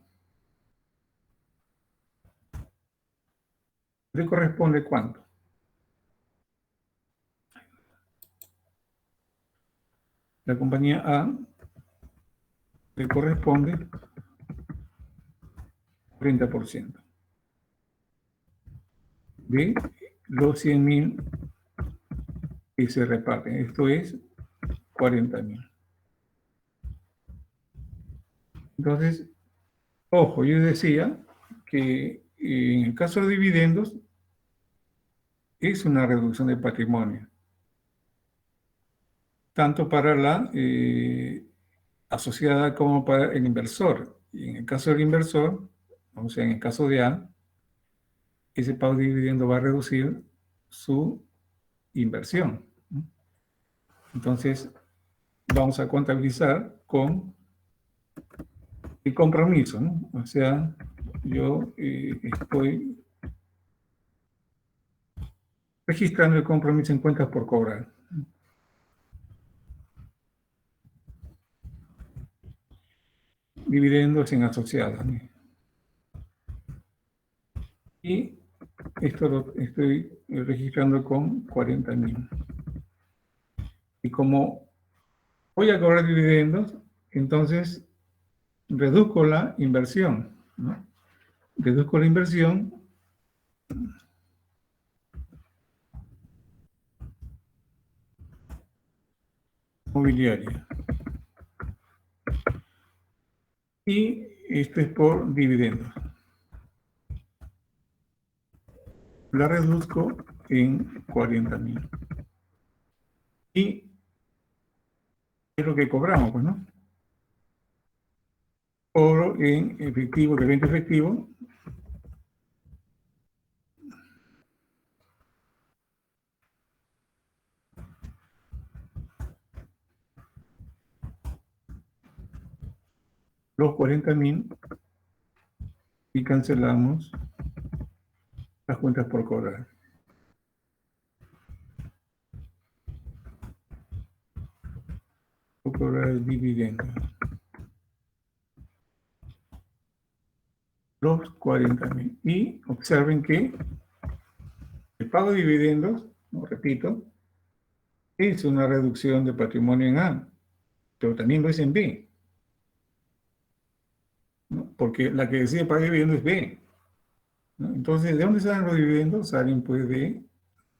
Speaker 1: le corresponde ¿cuánto? La compañía A le corresponde 40% de los 100.000 que se reparten. Esto es 40.000. Entonces, ojo, yo decía que en el caso de dividendos es una reducción de patrimonio, tanto para la asociada como para el inversor. Y en el caso del inversor, o sea, en el caso de A, ese pago de dividendo va a reducir su inversión, ¿no? Entonces, vamos a contabilizar con el compromiso, ¿no? O sea, yo estoy registrando el compromiso en cuentas por cobrar. Dividendos en asociados, ¿no? Y esto lo estoy registrando con 40.000. Y como voy a cobrar dividendos, entonces reduzco la inversión, ¿no? Reduzco la inversión mobiliaria. Y esto es por dividendos. La reduzco en 40.000. Y es lo que cobramos, pues, ¿no? Cobro en efectivo, de venta efectivo, los 40.000 y cancelamos las cuentas por cobrar. Por cobrar el dividendo. Los 40.000. Y observen que el pago de dividendos, no repito, es una reducción de patrimonio en A, pero también lo es en B, ¿no? Porque la que decide pagar dividendos es B, ¿no? Entonces, ¿de dónde salen los dividendos? Salen pues de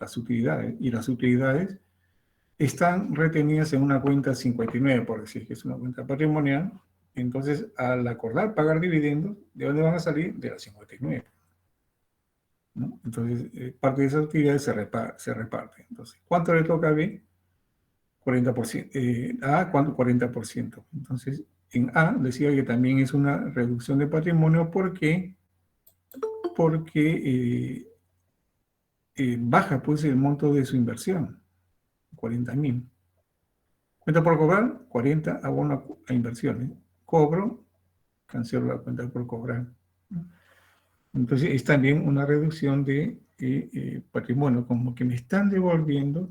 Speaker 1: las utilidades, y las utilidades están retenidas en una cuenta 59, por decir que es una cuenta patrimonial. Entonces, al acordar pagar dividendos, ¿de dónde van a salir? De las 59, ¿no? Entonces, parte de esas utilidades se reparte. Entonces, ¿cuánto le toca a B? 40%. A, ¿cuánto? 40%. Entonces, en A decía que también es una reducción de patrimonio porque baja pues el monto de su inversión, 40.000. Cuenta por cobrar, 40, abono a inversiones. Cobro, cancelo la cuenta por cobrar. Entonces, es también una reducción de patrimonio, como que me están devolviendo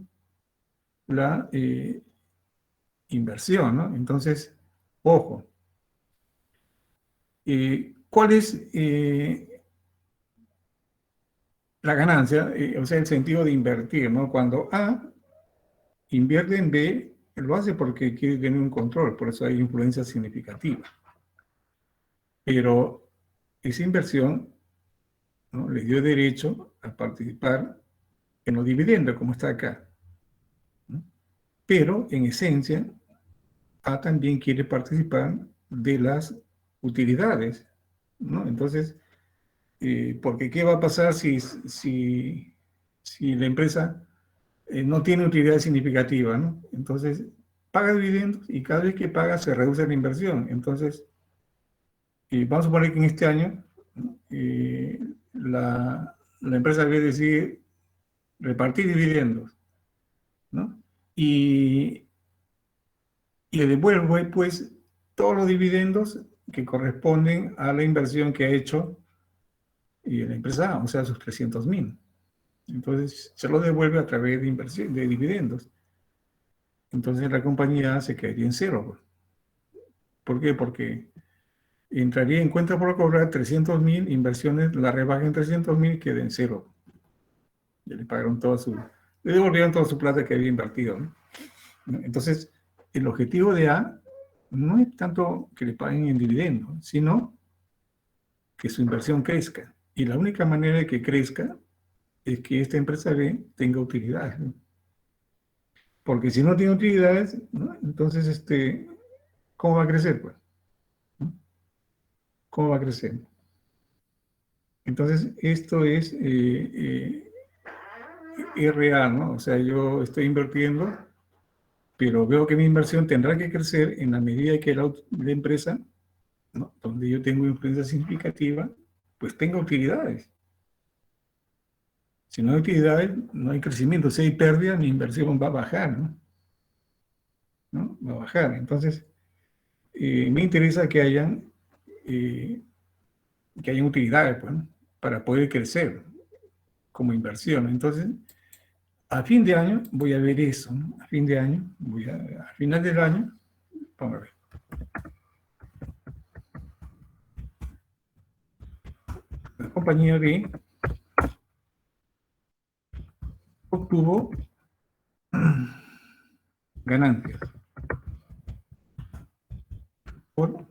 Speaker 1: la inversión, ¿no? Entonces, ojo, ¿cuál es la ganancia? O sea, el sentido de invertir, ¿no? Cuando A invierte en B, lo hace porque quiere tener un control, por eso hay influencia significativa. Pero esa inversión, ¿no?, le dio derecho a participar en los dividendos, como está acá, ¿no? Pero, en esencia, A también quiere participar de las utilidades, ¿no? Entonces, porque ¿qué va a pasar si la empresa no tiene utilidad significativa, ¿no? Entonces, paga dividendos y cada vez que paga se reduce la inversión. Entonces, vamos a suponer que en este año, ¿no?, la empresa debe decidir repartir dividendos, ¿no? Y le devuelve, pues, todos los dividendos que corresponden a la inversión que ha hecho la empresa A, o sea, sus 300.000. Entonces, se lo devuelve a través de inversión, de dividendos. Entonces, la compañía se quedaría en cero. ¿Por qué? Porque entraría en cuenta por cobrar 300.000, inversiones, la rebaja en 300.000, queda en cero. Ya le pagaron le devolvieron toda su plata que había invertido, ¿no? Entonces, el objetivo de A no es tanto que le paguen en dividendo, sino que su inversión crezca. Y la única manera de que crezca es que esta empresa B tenga utilidades, ¿no? Porque si no tiene utilidades, ¿no?, entonces, ¿cómo va a crecer, pues? ¿No? ¿Cómo va a crecer? Entonces, esto es real, ¿no? O sea, yo estoy invirtiendo, pero veo que mi inversión tendrá que crecer en la medida que la empresa, ¿no?, donde yo tengo influencia significativa, pues tenga utilidades. Si no hay utilidades, no hay crecimiento. Si hay pérdida, mi inversión va a bajar, ¿no? ¿No? Va a bajar. Entonces, me interesa eh, que hayan utilidades, pues, ¿no? Para poder crecer como inversión. Entonces, a fin de año voy a ver eso, ¿no? A fin de año, a final del año, vamos a ver. La compañía B obtuvo ganancias por,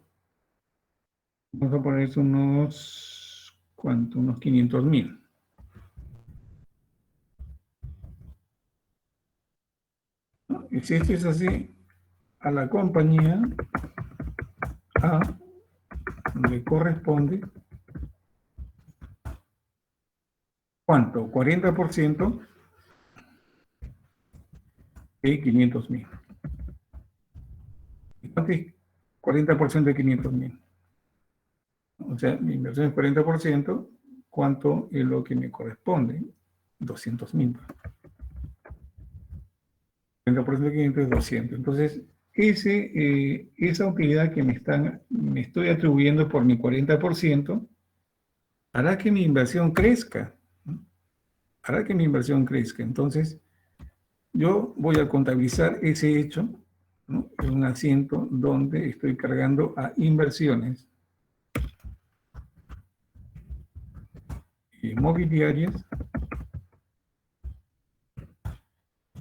Speaker 1: vamos a poner unos, ¿cuánto? Unos 500.000. ¿No? Y si esto es así, a la compañía A le corresponde, ¿cuánto? 40% de 500.000. ¿Cuánto es 40% de 500.000? O sea, mi inversión es 40%, ¿cuánto es lo que me corresponde? 200.000. 40% de 500 es 200. Entonces, esa utilidad que me estoy atribuyendo por mi 40% hará que mi inversión crezca, ¿no? Hará que mi inversión crezca. Entonces, yo voy a contabilizar ese hecho, ¿no? En un asiento donde estoy cargando a inversiones inmobiliarias,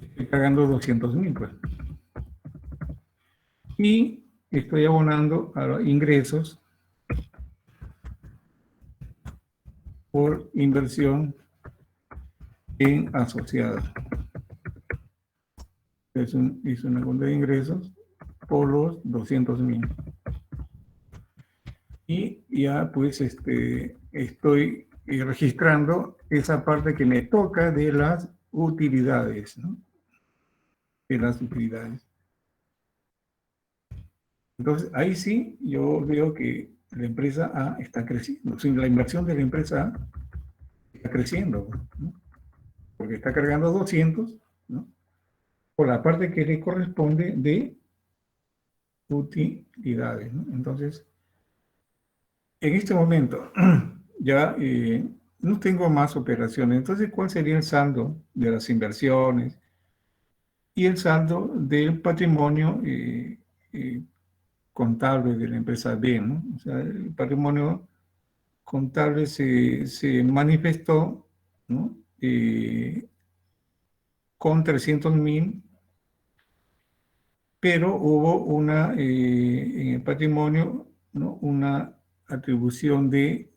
Speaker 1: estoy cargando 200.000, pues. Y estoy abonando a los ingresos por inversión en asociadas. Es una cuenta de ingresos por los 200.000. Y ya pues estoy registrando esa parte que me toca de las utilidades, ¿no? De las utilidades. Entonces, ahí sí yo veo que la empresa A está creciendo. O sea, la inversión de la empresa A está creciendo, ¿no? Porque está cargando 200, ¿no? Por la parte que le corresponde de utilidades, ¿no? Entonces, en este momento ya no tengo más operaciones. Entonces, ¿cuál sería el saldo de las inversiones y el saldo del patrimonio contable de la empresa B, ¿no? O sea, el patrimonio contable se manifestó, ¿no? Con 300.000, pero hubo en el patrimonio, ¿no? Una atribución de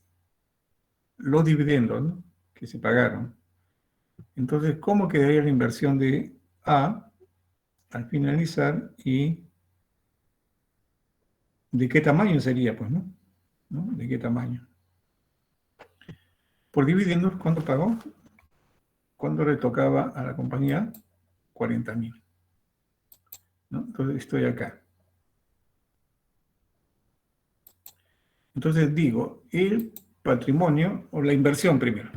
Speaker 1: los dividendos, ¿no? Que se pagaron. Entonces, ¿cómo quedaría la inversión de A al finalizar y de qué tamaño sería, pues, ¿no? ¿No? ¿De qué tamaño? Por dividendos, ¿cuánto pagó? ¿Cuándo le tocaba a la compañía? 40.000, ¿no? Entonces estoy acá. Entonces digo, el patrimonio o la inversión primero.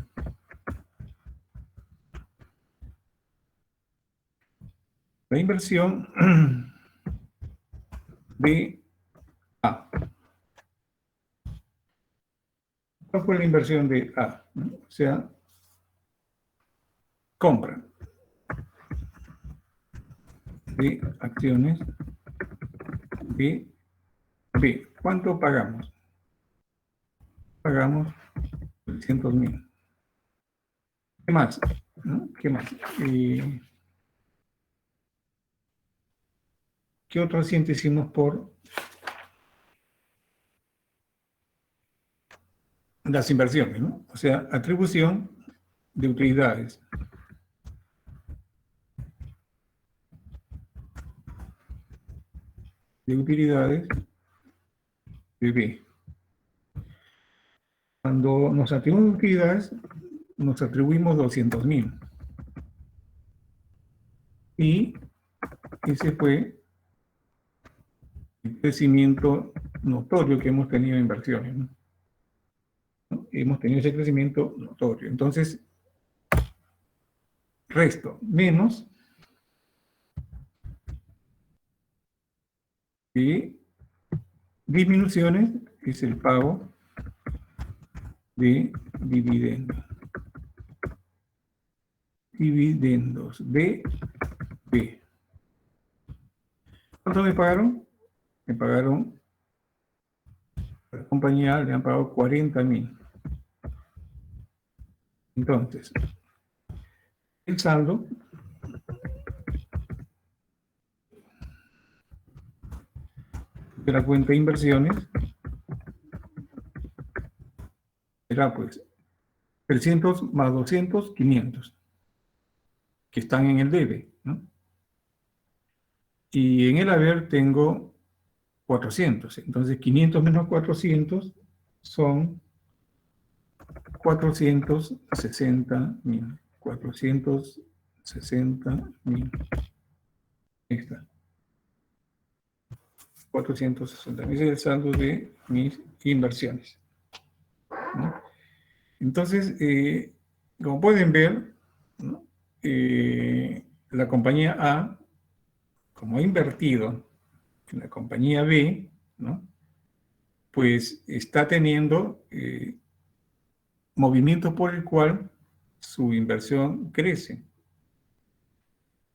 Speaker 1: La inversión de A. ¿Cuál fue la inversión de A? ¿No? O sea, compra de acciones de B. ¿Cuánto pagamos? Pagamos 300.000. ¿Qué más? ¿No? ¿Qué más? ¿Qué otro asiento hicimos por las inversiones, ¿no? O sea, atribución de utilidades. De utilidades de B. Cuando nos atribuimos utilidades, nos atribuimos 200.000. Y ese fue el crecimiento notorio que hemos tenido en inversiones, ¿no? Hemos tenido ese crecimiento notorio. Entonces, resto menos de disminuciones, es el pago de dividendos. Dividendos de B. ¿Cuánto me pagaron? Me pagaron, a la compañía le han pagado 40.000. Entonces, el saldo de la cuenta de inversiones será pues 300 más 200, 500, que están en el debe, ¿no? Y en el haber tengo 400. Entonces, 500 menos 400 son 460.000. 460.000. Ahí está. 460.000. Ese es el saldo de mis inversiones, ¿no? Entonces, como pueden ver, ¿no? La compañía A, como ha invertido en la compañía B, ¿no? Pues está teniendo movimiento por el cual su inversión crece.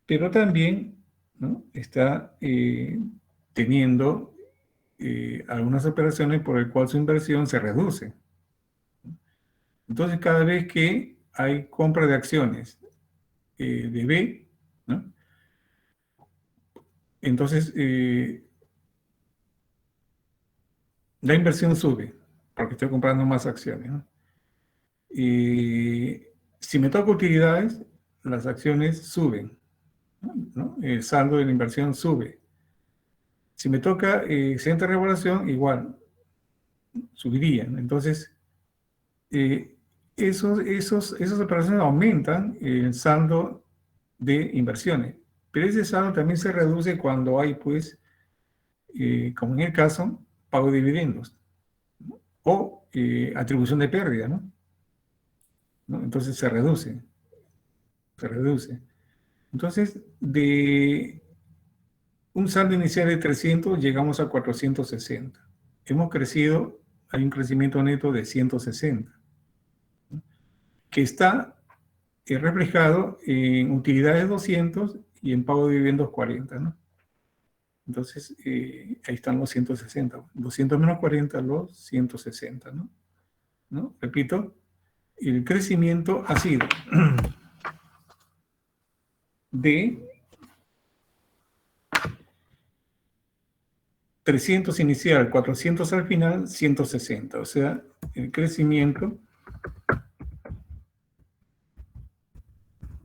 Speaker 1: Pero también, ¿no? Está teniendo algunas operaciones por el cual su inversión se reduce. Entonces, cada vez que hay compra de acciones de B, ¿no? Entonces la inversión sube, porque estoy comprando más acciones, ¿no? Si me toca utilidades, las acciones suben, ¿no? El saldo de la inversión sube. Si me toca excedente de revaluación, igual, subiría, ¿no? Entonces, esas operaciones aumentan el saldo de inversiones, pero ese saldo también se reduce cuando hay, pues, como en el caso, pago de dividendos, ¿no? O atribución de pérdida, ¿no? Entonces se reduce. Entonces, de un saldo inicial de 300 llegamos a 460. Hemos crecido, hay un crecimiento neto de 160, ¿no? Que está reflejado en utilidades 200 y en pago de dividendos 40, ¿no? Entonces, ahí están los 160. 200 menos 40, los 160, ¿no? Repito, el crecimiento ha sido de 300 inicial, 400 al final, 160. O sea, el crecimiento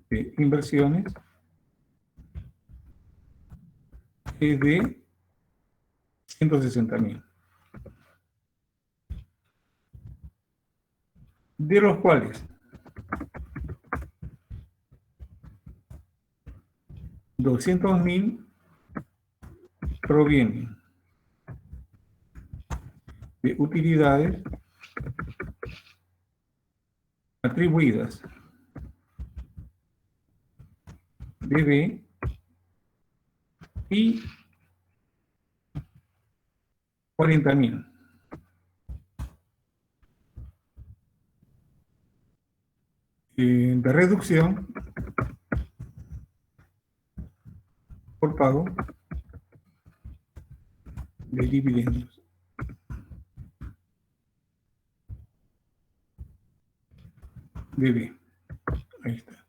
Speaker 1: de inversiones es de 160.000. De los cuales 200.000 provienen de utilidades atribuidas de B y 40.000 de reducción por pago de dividendos. De B. Ahí está.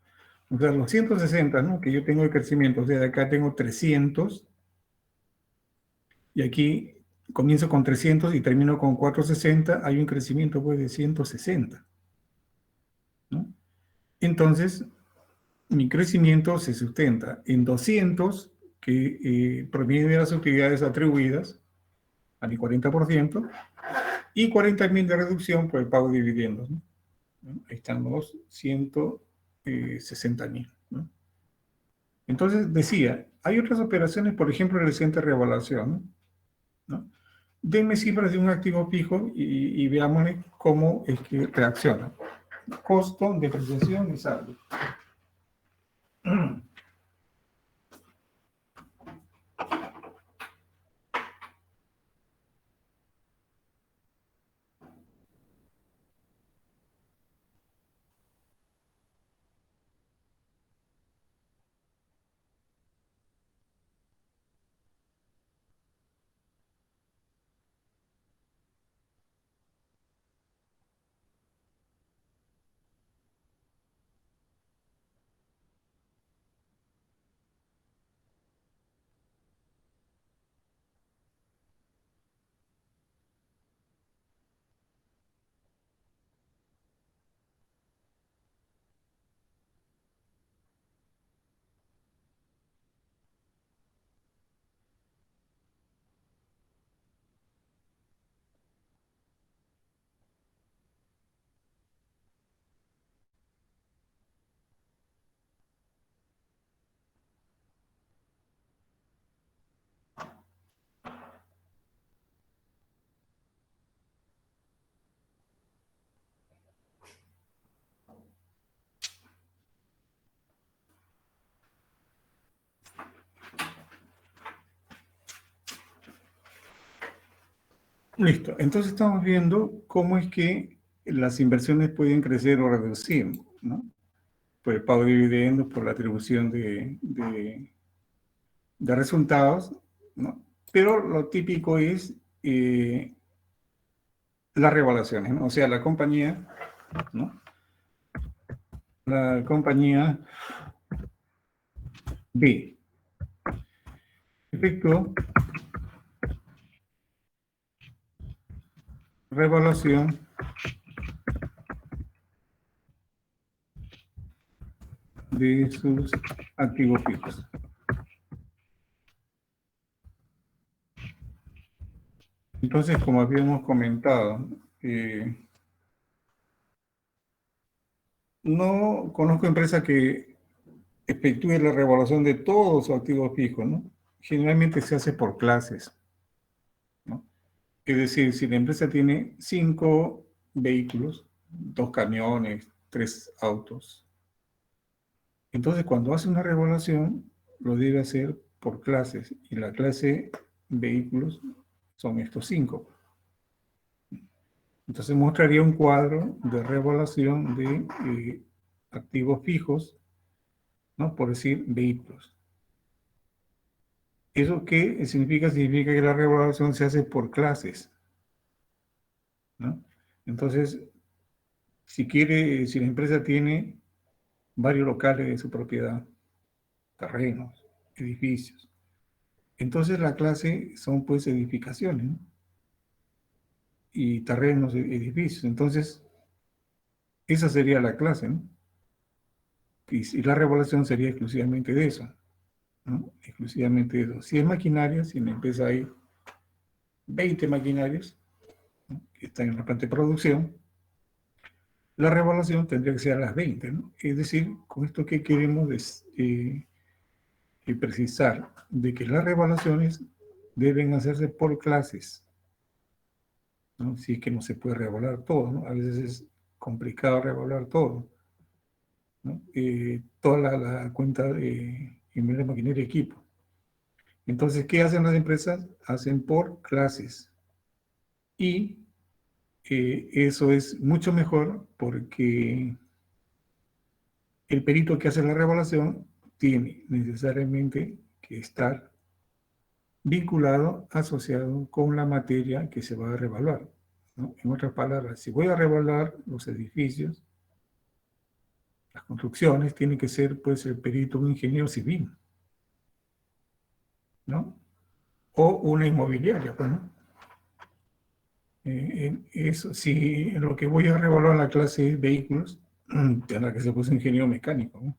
Speaker 1: O sea, los 160, ¿no? Que yo tengo de crecimiento. O sea, de acá tengo 300. Y aquí comienzo con 300 y termino con 460. Hay un crecimiento, pues, de 160, ¿no? Entonces, mi crecimiento se sustenta en 200 que provienen de las utilidades atribuidas a mi 40% y 40.000 de reducción por el pago de dividendos, ¿no? Ahí están los 160.000, ¿no? Entonces, decía, hay otras operaciones, por ejemplo, el excedente de revaluación, ¿no? Denme cifras de un activo fijo y veamos cómo es que reacciona. Costo, depreciación y saldo. Listo. Entonces estamos viendo cómo es que las inversiones pueden crecer o reducir, ¿no? Por el pago de dividendos, por la atribución de resultados, ¿no? Pero lo típico es las revaluaciones, ¿no? O sea, la compañía, ¿no? La compañía B efectuó revaluación de sus activos fijos. Entonces, como habíamos comentado, no conozco empresas que efectúen la revaluación de todos sus activos fijos, ¿no? Generalmente se hace por clases, ¿no? Es decir, si la empresa tiene 5 vehículos, 2 camiones, 3 autos, entonces cuando hace una revaluación lo debe hacer por clases, y la clase vehículos son estos 5. Entonces mostraría un cuadro de revaluación de activos fijos, ¿no? Por decir, vehículos. ¿Eso qué significa? Significa que la revaluación se hace por clases, ¿no? Entonces, si la empresa tiene varios locales de su propiedad, terrenos, edificios, entonces la clase son pues edificaciones, ¿no? Y terrenos, edificios. Entonces, esa sería la clase, ¿no? Y la revaluación sería exclusivamente de eso, ¿no? Exclusivamente de eso. Si es maquinaria, si en la empresa hay 20 maquinarias, ¿no? Que están en la planta de producción, la revaluación tendría que ser a las 20, ¿no? Es decir, con esto que queremos precisar, de que las revaluaciones deben hacerse por clases, ¿no? Si es que no se puede revaluar todo, ¿no? A veces es complicado revaluar todo, ¿no? Toda la cuenta de inmuebles, maquinaria y equipo. Entonces, ¿qué hacen las empresas? Hacen por clases. Y eso es mucho mejor porque el perito que hace la revaluación tiene necesariamente que estar vinculado, asociado con la materia que se va a revaluar, ¿no? En otras palabras, si voy a revaluar los edificios, las construcciones, tiene que ser pues el perito un ingeniero civil, ¿no? O una inmobiliaria, pues, ¿no? Eso, si en lo que voy a revaluar la clase de vehículos, tendrá que ser pues un ingeniero mecánico, ¿no?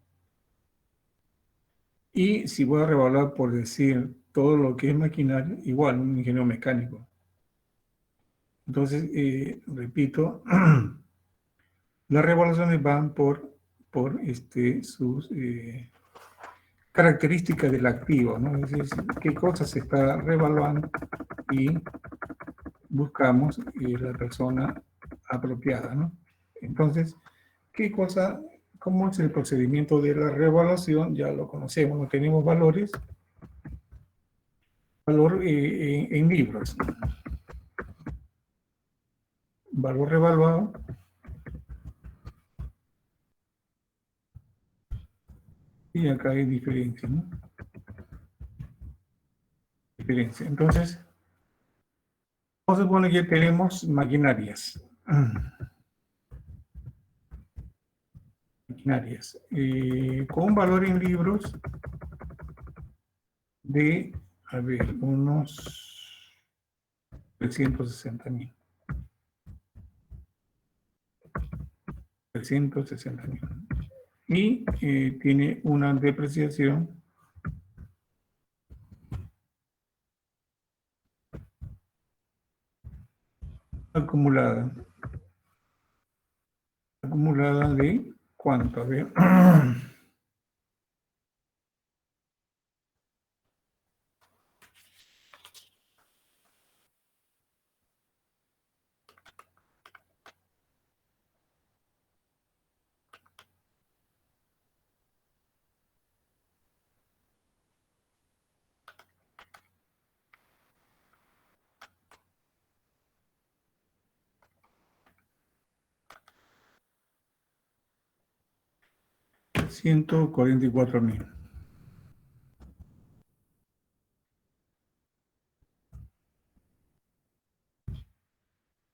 Speaker 1: Y si voy a revaluar, por decir, todo lo que es maquinaria, igual, un ingeniero mecánico. Entonces, repito, las revaluaciones van por sus características del activo, ¿no? Es decir, qué cosa se está revaluando y buscamos la persona apropiada, ¿no? Entonces, ¿qué cosa ¿Cómo es el procedimiento de la revaluación? Ya lo conocemos, no tenemos valores. Valor en libros. Valor revaluado. Y acá hay diferencia, ¿no? Diferencia. Entonces, vamos a suponer que tenemos maquinarias. Maquinarias. Con un valor en libros de, a ver, unos 360.000. 360.000. Y tiene una depreciación acumulada. Acumulada de ¿cuánto? A ver. $144.000.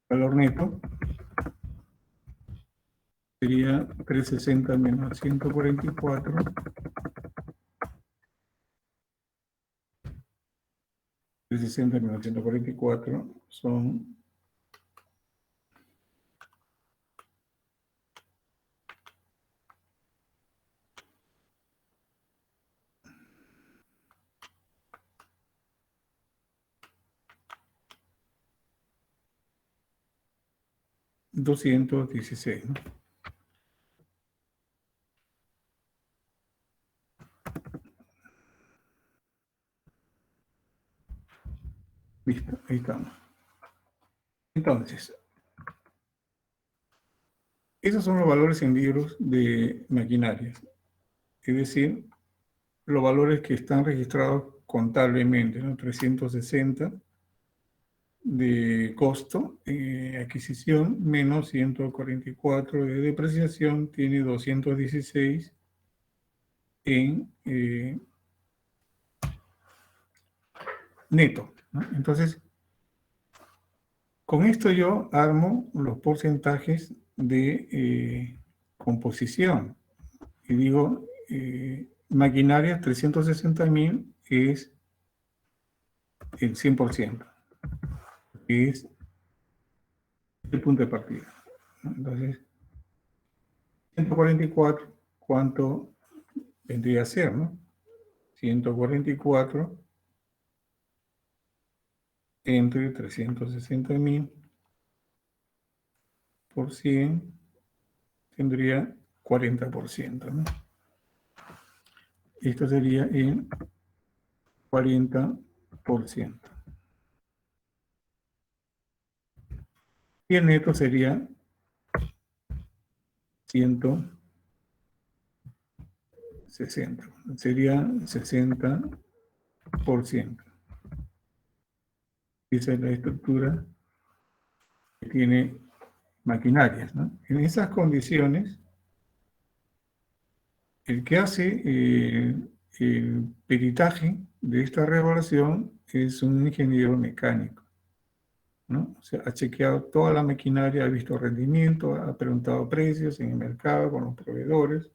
Speaker 1: Valor neto sería 360 menos 144. 360 menos 144 son 216, ¿no? Listo, ahí estamos. Entonces, esos son los valores en libros de maquinarias. Es decir, los valores que están registrados contablemente, ¿no? 360 de costo, adquisición, menos 144 de depreciación, tiene 216 en neto, ¿no? Entonces, con esto yo armo los porcentajes de composición. Y digo, maquinaria 360.000 es el 100%, es el punto de partida, ¿no? Entonces, 144, ¿cuánto vendría a ser, no? 144 entre 360.000 por 100 tendría 40%, ¿no? Esto sería en 40%. Y el neto sería 160. Sería 60%. Esa es la estructura que tiene maquinarias, ¿no? En esas condiciones, el que hace el peritaje de esta revaluación es un ingeniero mecánico, ¿no? O sea, ha chequeado toda la maquinaria, ha visto rendimiento, ha preguntado precios en el mercado, con los proveedores,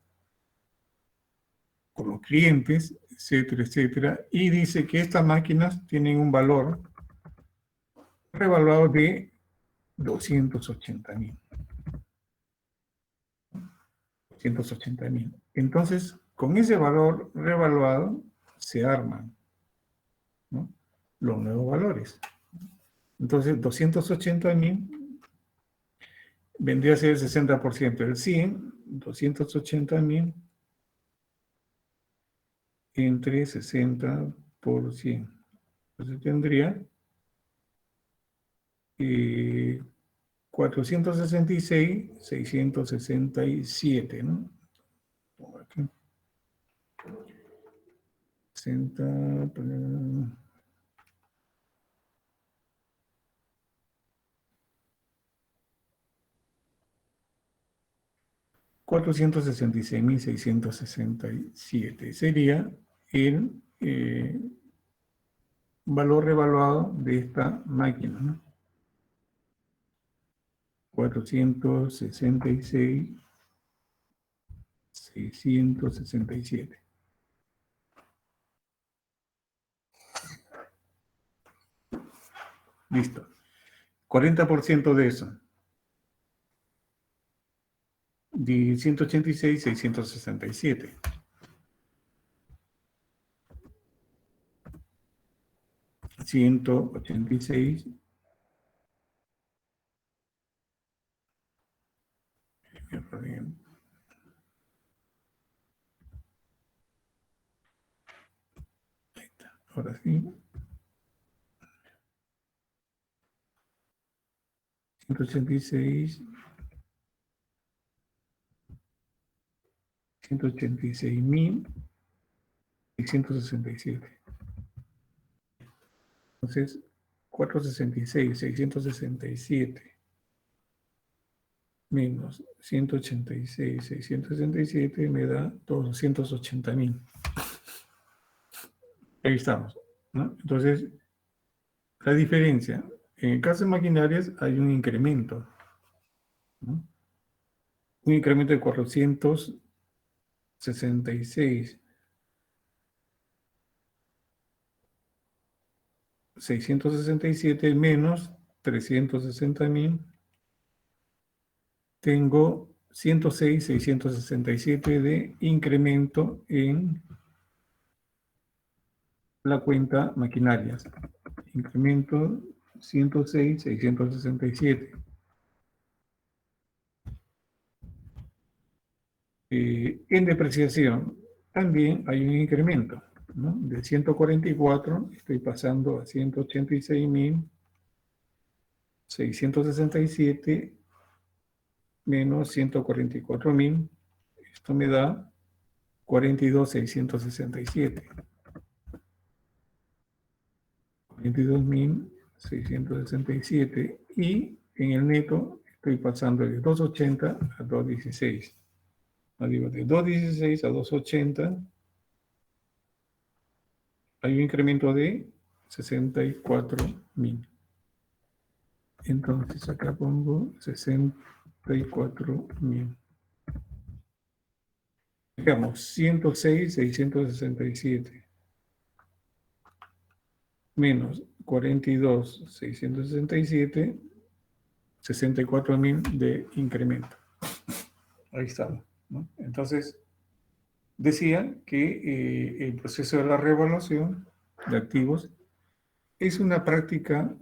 Speaker 1: con los clientes, etcétera, etcétera, y dice que estas máquinas tienen un valor revaluado de 280.000. 280.000. Entonces, con ese valor revaluado se arman, ¿no?, los nuevos valores. Entonces, 280.000 vendría a ser el 60% del 100, 280.000 entre 60 por 100. Entonces tendría 466, 667, ¿no? pongo aquí. 60, 466.667 sería el valor revaluado de esta máquina, ¿no? 466.667. Listo. 40% de eso. De 186.667. $186. Ahí está. Ahora sí. 186. 186.667. Entonces, 466.667 menos 186.667 me da 280.000. Ahí estamos, ¿no? Entonces, la diferencia, en el caso de maquinarias hay un incremento, ¿no? Un incremento de 466.667 menos 360.000. Tengo 106.667 de incremento en la cuenta maquinarias. Incremento 106.667. En depreciación también hay un incremento, ¿no? De 144 estoy pasando a 186.667 menos 144.000. Esto me da 42.667. 42.667 y en el neto estoy pasando de 280 a 216. No, digo, de 216 a 280 hay un incremento de 64.000. Entonces acá pongo 64.000. Digamos, 106.667 menos 42.667, 64.000 de incremento. Ahí estamos, ¿no? Entonces, decía que el proceso de la revaluación de activos es una práctica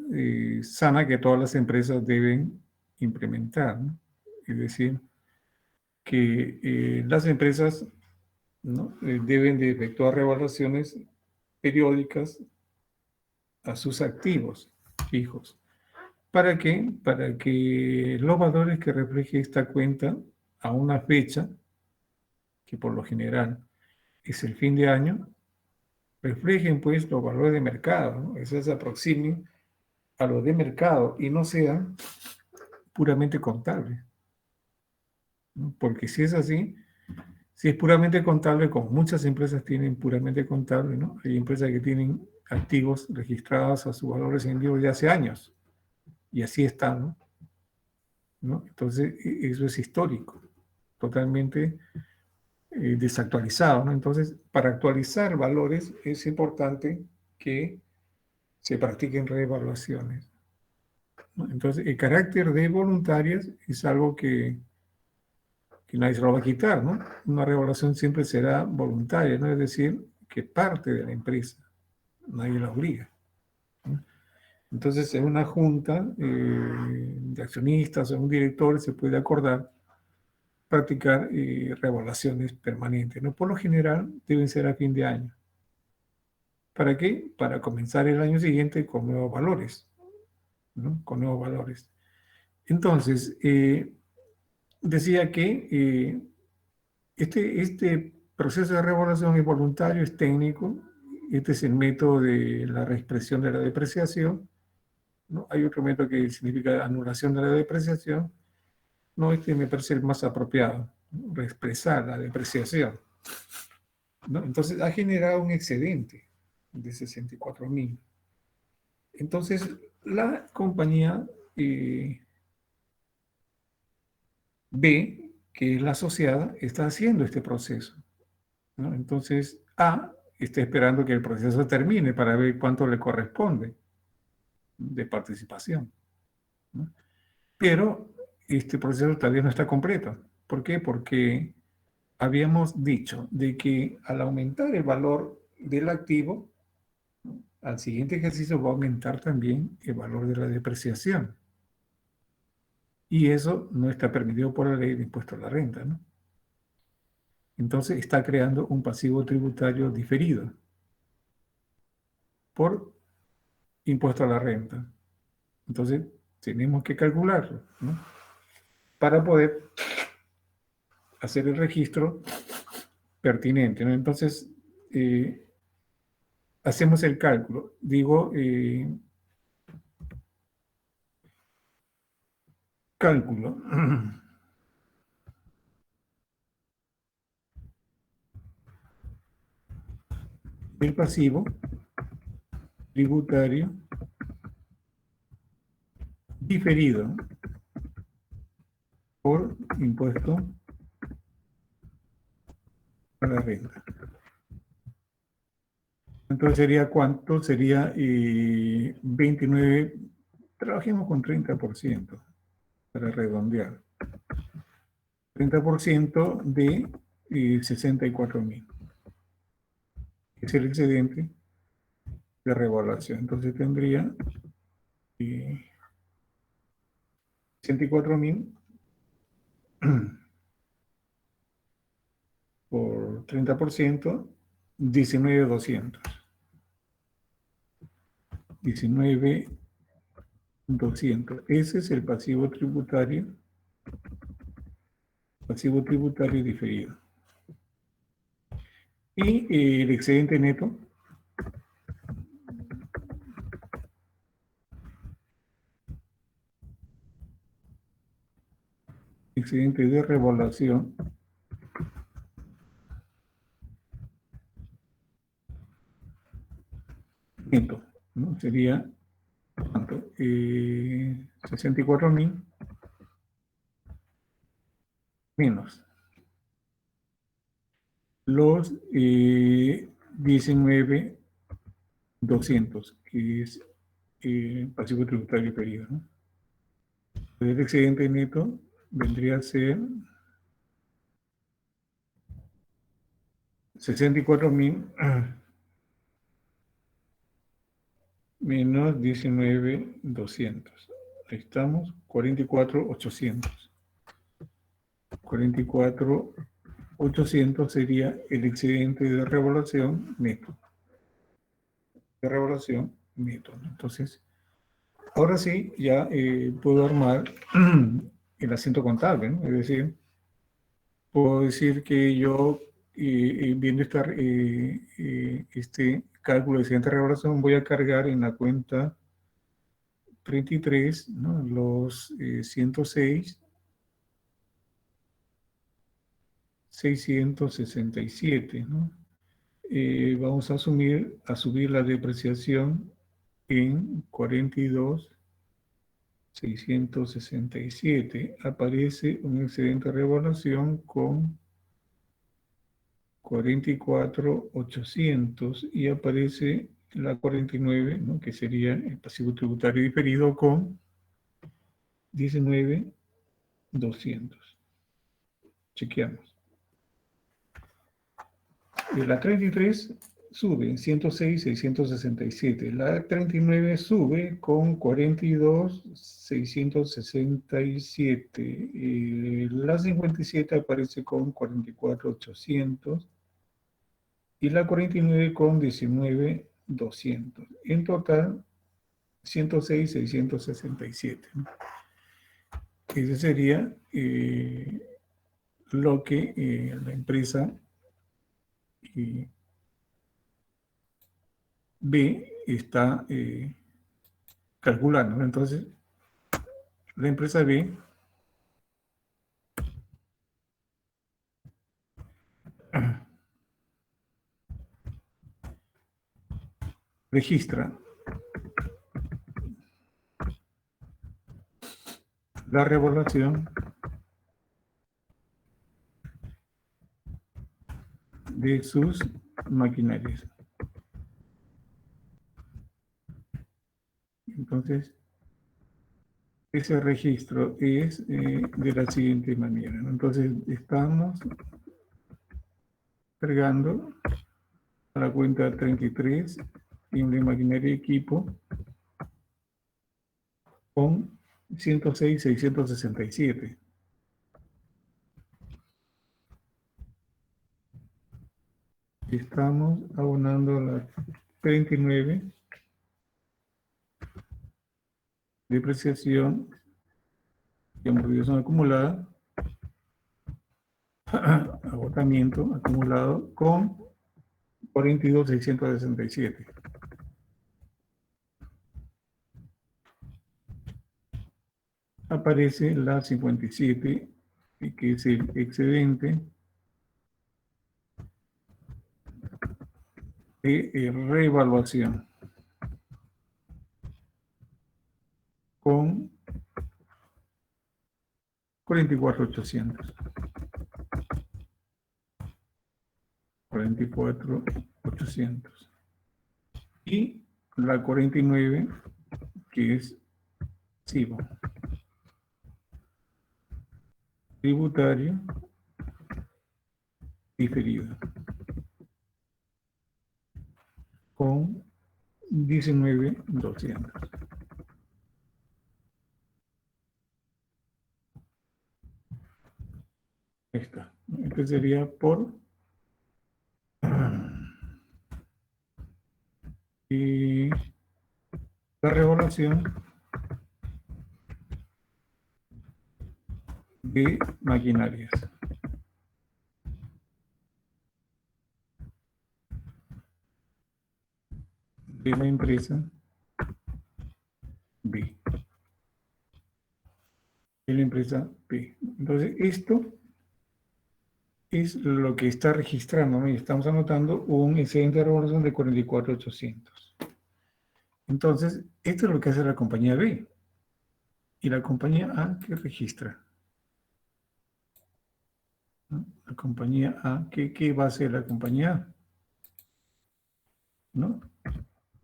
Speaker 1: sana que todas las empresas deben implementar, ¿no? Es decir, que las empresas, ¿no? Deben de efectuar revaluaciones periódicas a sus activos fijos. ¿Para qué? Para que los valores que refleje esta cuenta a una fecha, que por lo general es el fin de año, reflejen pues los valores de mercado, ¿no? Eso se aproximen a los de mercado y no sean puramente contables, ¿no? Porque si es así, si es puramente contable, como muchas empresas tienen puramente contable, ¿no? Hay empresas que tienen activos registrados a sus valores en vivo de hace años y así están, ¿no? Entonces, eso es histórico, totalmente desactualizado, ¿no? Entonces, para actualizar valores es importante que se practiquen reevaluaciones, ¿no? Entonces, el carácter de voluntarias es algo que nadie se lo va a quitar, ¿no? Una reevaluación siempre será voluntaria, ¿no? Es decir, que parte de la empresa, nadie la obliga, ¿no? Entonces, en una junta de accionistas o un director se puede acordar practicar revaluaciones permanentes, ¿no? Por lo general deben ser a fin de año. ¿Para qué? Para comenzar el año siguiente con nuevos valores, ¿no? Con nuevos valores. Entonces, decía que Este proceso de revaluación es voluntario, es técnico. Este es el método de la reexpresión de la depreciación, ¿no? Hay otro método que significa anulación de la depreciación. No, este me parece el más apropiado, ¿no? Reexpresar la depreciación, ¿no? Entonces ha generado un excedente de 64.000. Entonces la compañía B, que es la asociada, está haciendo este proceso, ¿no? Entonces A está esperando que el proceso termine para ver cuánto le corresponde de participación, ¿no? Pero este proceso todavía no está completo. ¿Por qué? Porque habíamos dicho de que al aumentar el valor del activo, al siguiente ejercicio va a aumentar también el valor de la depreciación. Y eso no está permitido por la ley de impuesto a la renta, ¿no? Entonces está creando un pasivo tributario diferido por impuesto a la renta. Entonces tenemos que calcularlo, ¿no? Para poder hacer el registro pertinente, ¿no? Entonces hacemos el cálculo. Digo, cálculo. El pasivo tributario diferido por impuesto a la renta. Entonces sería ¿cuánto? Sería 29, trabajemos con 30% para redondear. 30% de 64.000. Es el excedente de revaluación. Entonces tendría 64.000 por 30%, 19.200. 19.200. Ese es el pasivo tributario diferido. Y el excedente neto excedente de revaluación neto, ¿no? Sería ¿cuánto? 64.000 menos los 19.200, que es pasivo tributario diferido, ¿no? El excedente neto vendría a ser 64.000 menos 19.200. Ahí estamos, 44.800. 44.800 sería el excedente de revaluación neto. De revaluación neto. Entonces, ahora sí, ya puedo armar el asiento contable, ¿no? Es decir, puedo decir que yo, viendo este cálculo de excedente de revaluación, voy a cargar en la cuenta 33, ¿no? Los 106.667, ¿no? Vamos a subir la depreciación en 42.667. Aparece un excedente de revaluación con 44.800 y aparece la 49, ¿no? Que sería el pasivo tributario diferido con 19.200. Chequeamos. La 33 sube en 106.667. La 39 sube con 42.667. La 57 aparece con 44.800. Y la 49 con 19.200. En total, 106.667. Esa sería lo que la empresa B está calculando. Entonces, la empresa B registra la revaluación de sus maquinarias. Entonces, ese registro es de la siguiente manera, ¿no? Entonces, estamos cargando a la cuenta 33 en la maquinaria y equipo con 106.667. Estamos abonando la 39 depreciación y amortización acumulada, agotamiento acumulado con 42.667. Aparece la 57, que es el excedente de reevaluación con 44.800. 44.800. Y la 49, que es SIVO. Tributario diferido. Con 19.200. Esta. Este sería por y la revaluación de maquinarias. De la empresa B. De la empresa B. Entonces, esto es lo que está registrando, ¿no? Y estamos anotando un excedente de revaluación de 44.800. Entonces, esto es lo que hace la compañía B. Y la compañía A, ¿qué registra? ¿No? La compañía A, ¿qué va a hacer la compañía A? ¿No?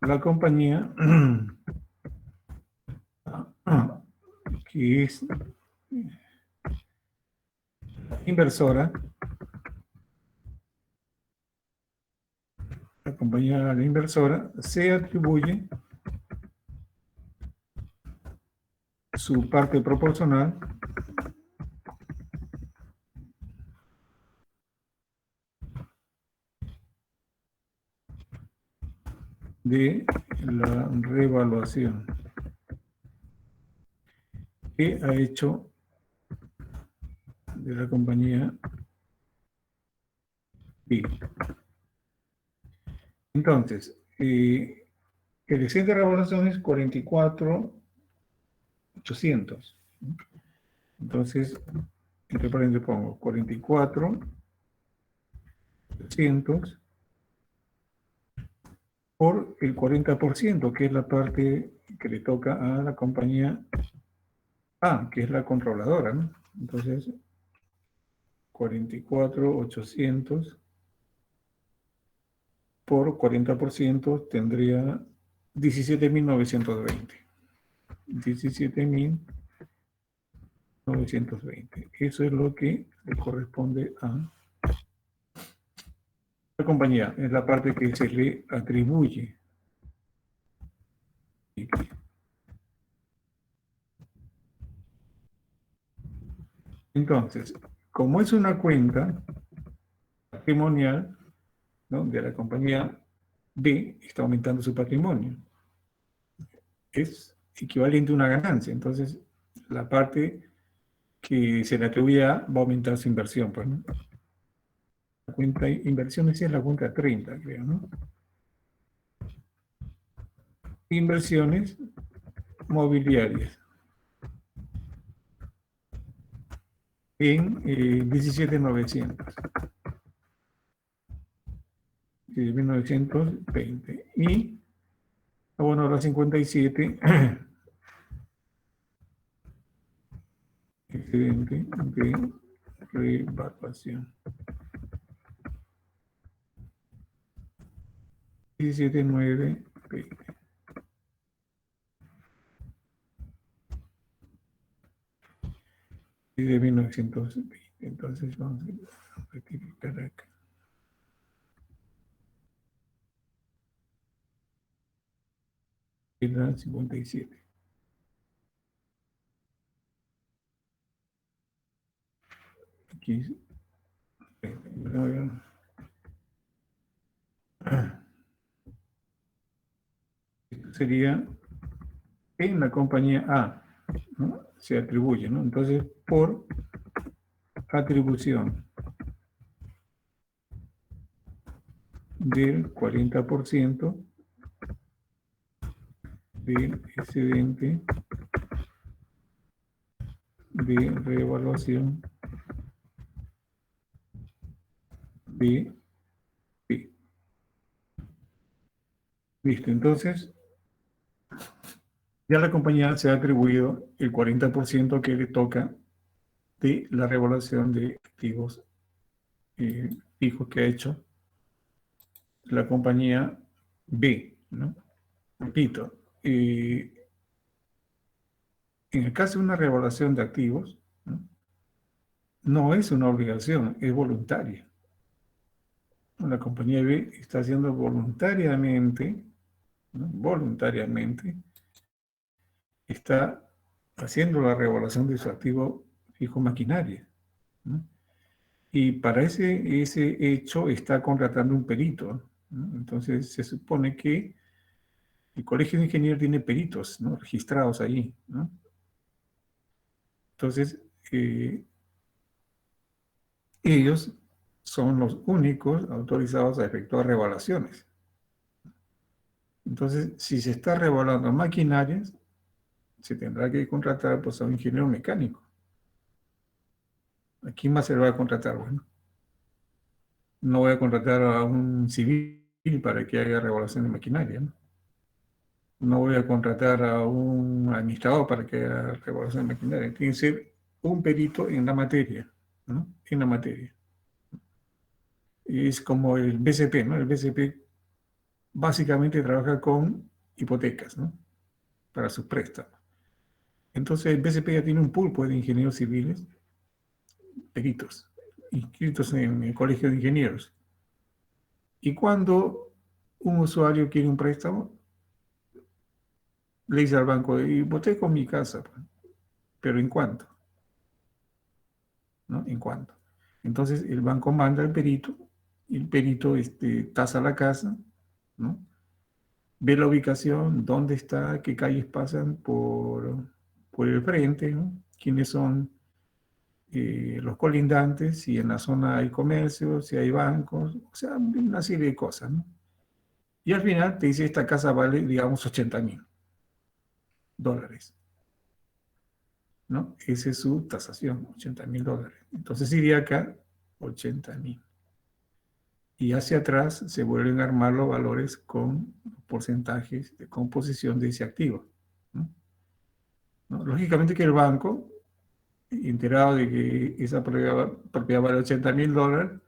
Speaker 1: La compañía A, que es inversora, la compañía de inversora se atribuye su parte proporcional de la revaluación que ha hecho de la compañía B. Entonces, el excedente de revaluación es 44.800. Entonces, entre paréntesis pongo 44.800 por el 40%, que es la parte que le toca a la compañía A, que es la controladora, ¿no? Entonces, 44.800 por 40% tendría 17.920. 17.920. Eso es lo que le corresponde a la compañía. Es la parte que se le atribuye. Entonces, como es una cuenta patrimonial, ¿no?, de la compañía B, está aumentando su patrimonio. Es equivalente a una ganancia. Entonces, la parte que se le atribuye A, va a aumentar su inversión, pues, ¿no? La cuenta inversiones es la cuenta 30, creo, ¿no? Inversiones mobiliarias en 17,900 de 1920 y abono a la 57 excedente de revaluación 17,920 y de 1920. Entonces vamos a rectificar acá. Era 57. Aquí esto sería en la compañía A, ¿no? Se atribuye, ¿no? Entonces, por atribución del 40% del excedente de reevaluación de P. Listo, entonces ya la compañía se ha atribuido el 40% que le toca de la revaluación de activos fijos que ha hecho la compañía B, ¿no? Repito, en el caso de una revaluación de activos, ¿no? No es una obligación, es voluntaria. La compañía B está haciendo voluntariamente, ¿no? Voluntariamente, está haciendo la revaluación de su activo fijo maquinaria, ¿no? Y para ese hecho está contratando un perito, ¿no? Entonces se supone que el Colegio de Ingenieros tiene peritos, ¿no? Registrados ahí, ¿no? Entonces, ellos son los únicos autorizados a efectuar revaluaciones. Entonces, si se está revaluando maquinarias, se tendrá que contratar pues, a un ingeniero mecánico. ¿A quién más se le va a contratar? Bueno, no voy a contratar a un civil para que haga revaluación de maquinaria, ¿no? No voy a contratar a un administrador para que haga revaluación de maquinaria. Tiene que ser un perito en la materia, ¿no? En la materia. Es como el BCP, ¿no? El BCP básicamente trabaja con hipotecas, ¿no? Para sus préstamos. Entonces el BCP ya tiene un pool pues, de ingenieros civiles, peritos, inscritos en el Colegio de Ingenieros. Y cuando un usuario quiere un préstamo, le dice al banco, hipoteco mi casa, pues, pero ¿en cuánto? ¿No? ¿En cuánto? Entonces el banco manda al perito, y el perito tasa la casa, ¿no? Ve la ubicación, dónde está, qué calles pasan por el frente, ¿no? Quiénes son los colindantes, si en la zona hay comercio, si hay bancos, o sea, una serie de cosas, ¿no? Y al final te dice, esta casa vale, digamos, $80,000, ¿no? Esa es su tasación, $80,000. Entonces iría acá 80,000. Y hacia atrás se vuelven a armar los valores con porcentajes de composición de ese activo, ¿no? ¿No? Lógicamente que el banco, enterado de que esa propiedad vale $80,000,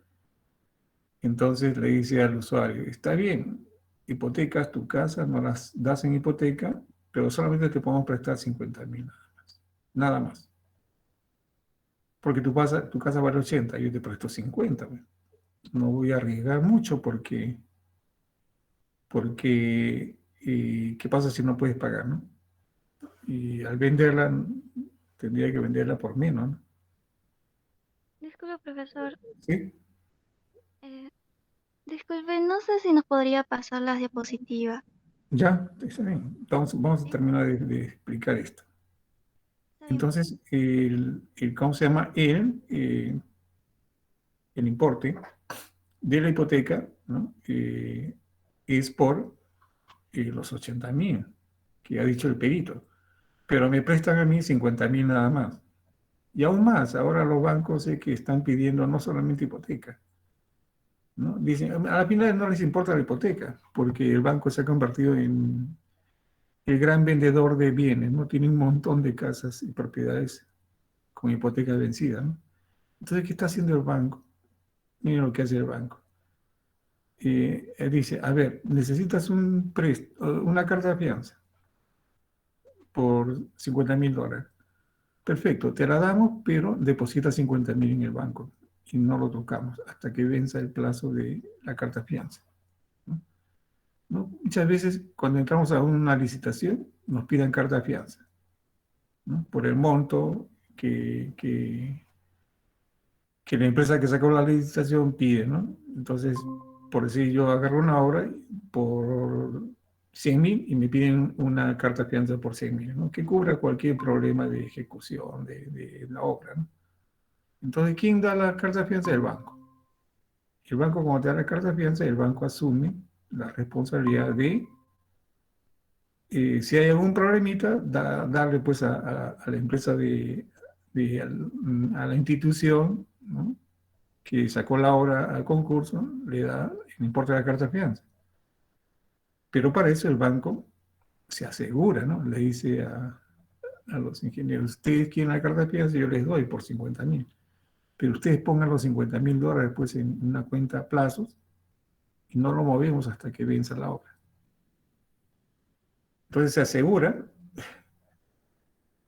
Speaker 1: entonces le dice al usuario, está bien, hipotecas tu casa, no las das en hipoteca, pero solamente te podemos prestar 50,000 nada más. Nada más. Porque tu casa vale 80, yo te presto 50. Pues. No voy a arriesgar mucho porque ¿qué pasa si no puedes pagar, no? Y al venderla, tendría que venderla por menos, ¿no?
Speaker 2: Disculpe, profesor.
Speaker 1: ¿Sí?
Speaker 2: eh, disculpe, no sé si nos podría pasar las diapositivas.
Speaker 1: Ya, está bien. Vamos a
Speaker 2: ¿Sí?
Speaker 1: terminar de explicar esto.
Speaker 2: Está
Speaker 1: Entonces, ¿cómo se llama? El importe de la hipoteca, ¿no? Es por los 80.000 que ha dicho el perito, pero me prestan a mí 50.000 nada más. Y aún más, ahora los bancos sé que están pidiendo no solamente hipoteca, ¿no? Dicen, a la final no les importa la hipoteca, porque el banco se ha convertido en el gran vendedor de bienes, ¿no? Tiene un montón de casas y propiedades con hipoteca vencida, ¿no? Entonces, ¿qué está haciendo el banco? Miren lo que hace el banco. Dice, a ver, necesitas una carta de fianza por 50.000 dólares. Perfecto, te la damos, pero deposita 50.000 en el banco y no lo tocamos hasta que venza el plazo de la carta de fianza, ¿no? ¿No? Muchas veces cuando entramos a una licitación nos piden carta de fianza, ¿no? Por el monto que la empresa que sacó la licitación pide, ¿no? Entonces, por decir, yo agarro una obra por 100.000 y me piden una carta de fianza por 100.000, ¿no? Que cubra cualquier problema de ejecución de la obra, ¿no? Entonces, ¿quién da la carta de fianza? El banco. El banco, cuando te da la carta de fianza, el banco asume la responsabilidad de, si hay algún problemita, darle pues a la empresa a la institución, ¿no? Que sacó la obra al concurso, le da el importe de la carta de fianza. Pero para eso el banco se asegura, ¿no? Le dice a los ingenieros, ustedes quieren la carta de fianza, yo les doy por 50.000. Pero ustedes pongan los 50.000 dólares pues en una cuenta a plazos y no lo movemos hasta que venza la obra. Entonces se asegura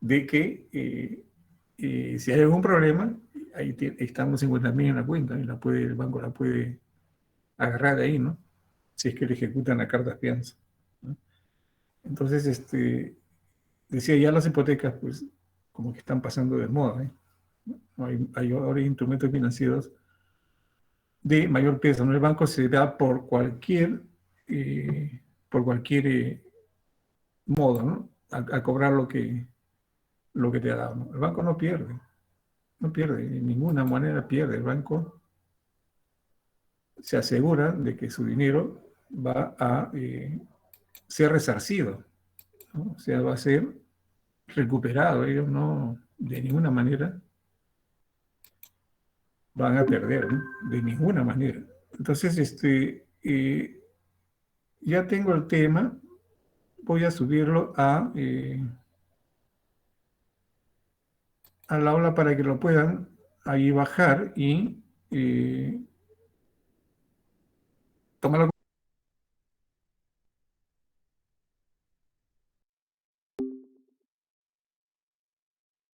Speaker 1: de que si hay algún problema, ahí están los 50.000 en la cuenta y el banco la puede agarrar de ahí, ¿no? Si es que le ejecutan la carta de fianza, ¿no? Entonces, decía, ya las hipotecas, pues, como que están pasando de moda, ¿eh? ¿No? Hay ahora instrumentos financieros de mayor peso, ¿no? El banco se da por cualquier modo, ¿no? A cobrar lo que te ha dado, ¿no? El banco no pierde, de ninguna manera pierde. El banco se asegura de que su dinero va a ser resarcido, ¿no? O sea, va a ser recuperado. Ellos no, de ninguna manera, van a perder, ¿no? De ninguna manera. Entonces, ya tengo el tema, voy a subirlo al aula para que lo puedan ahí bajar y tomarlo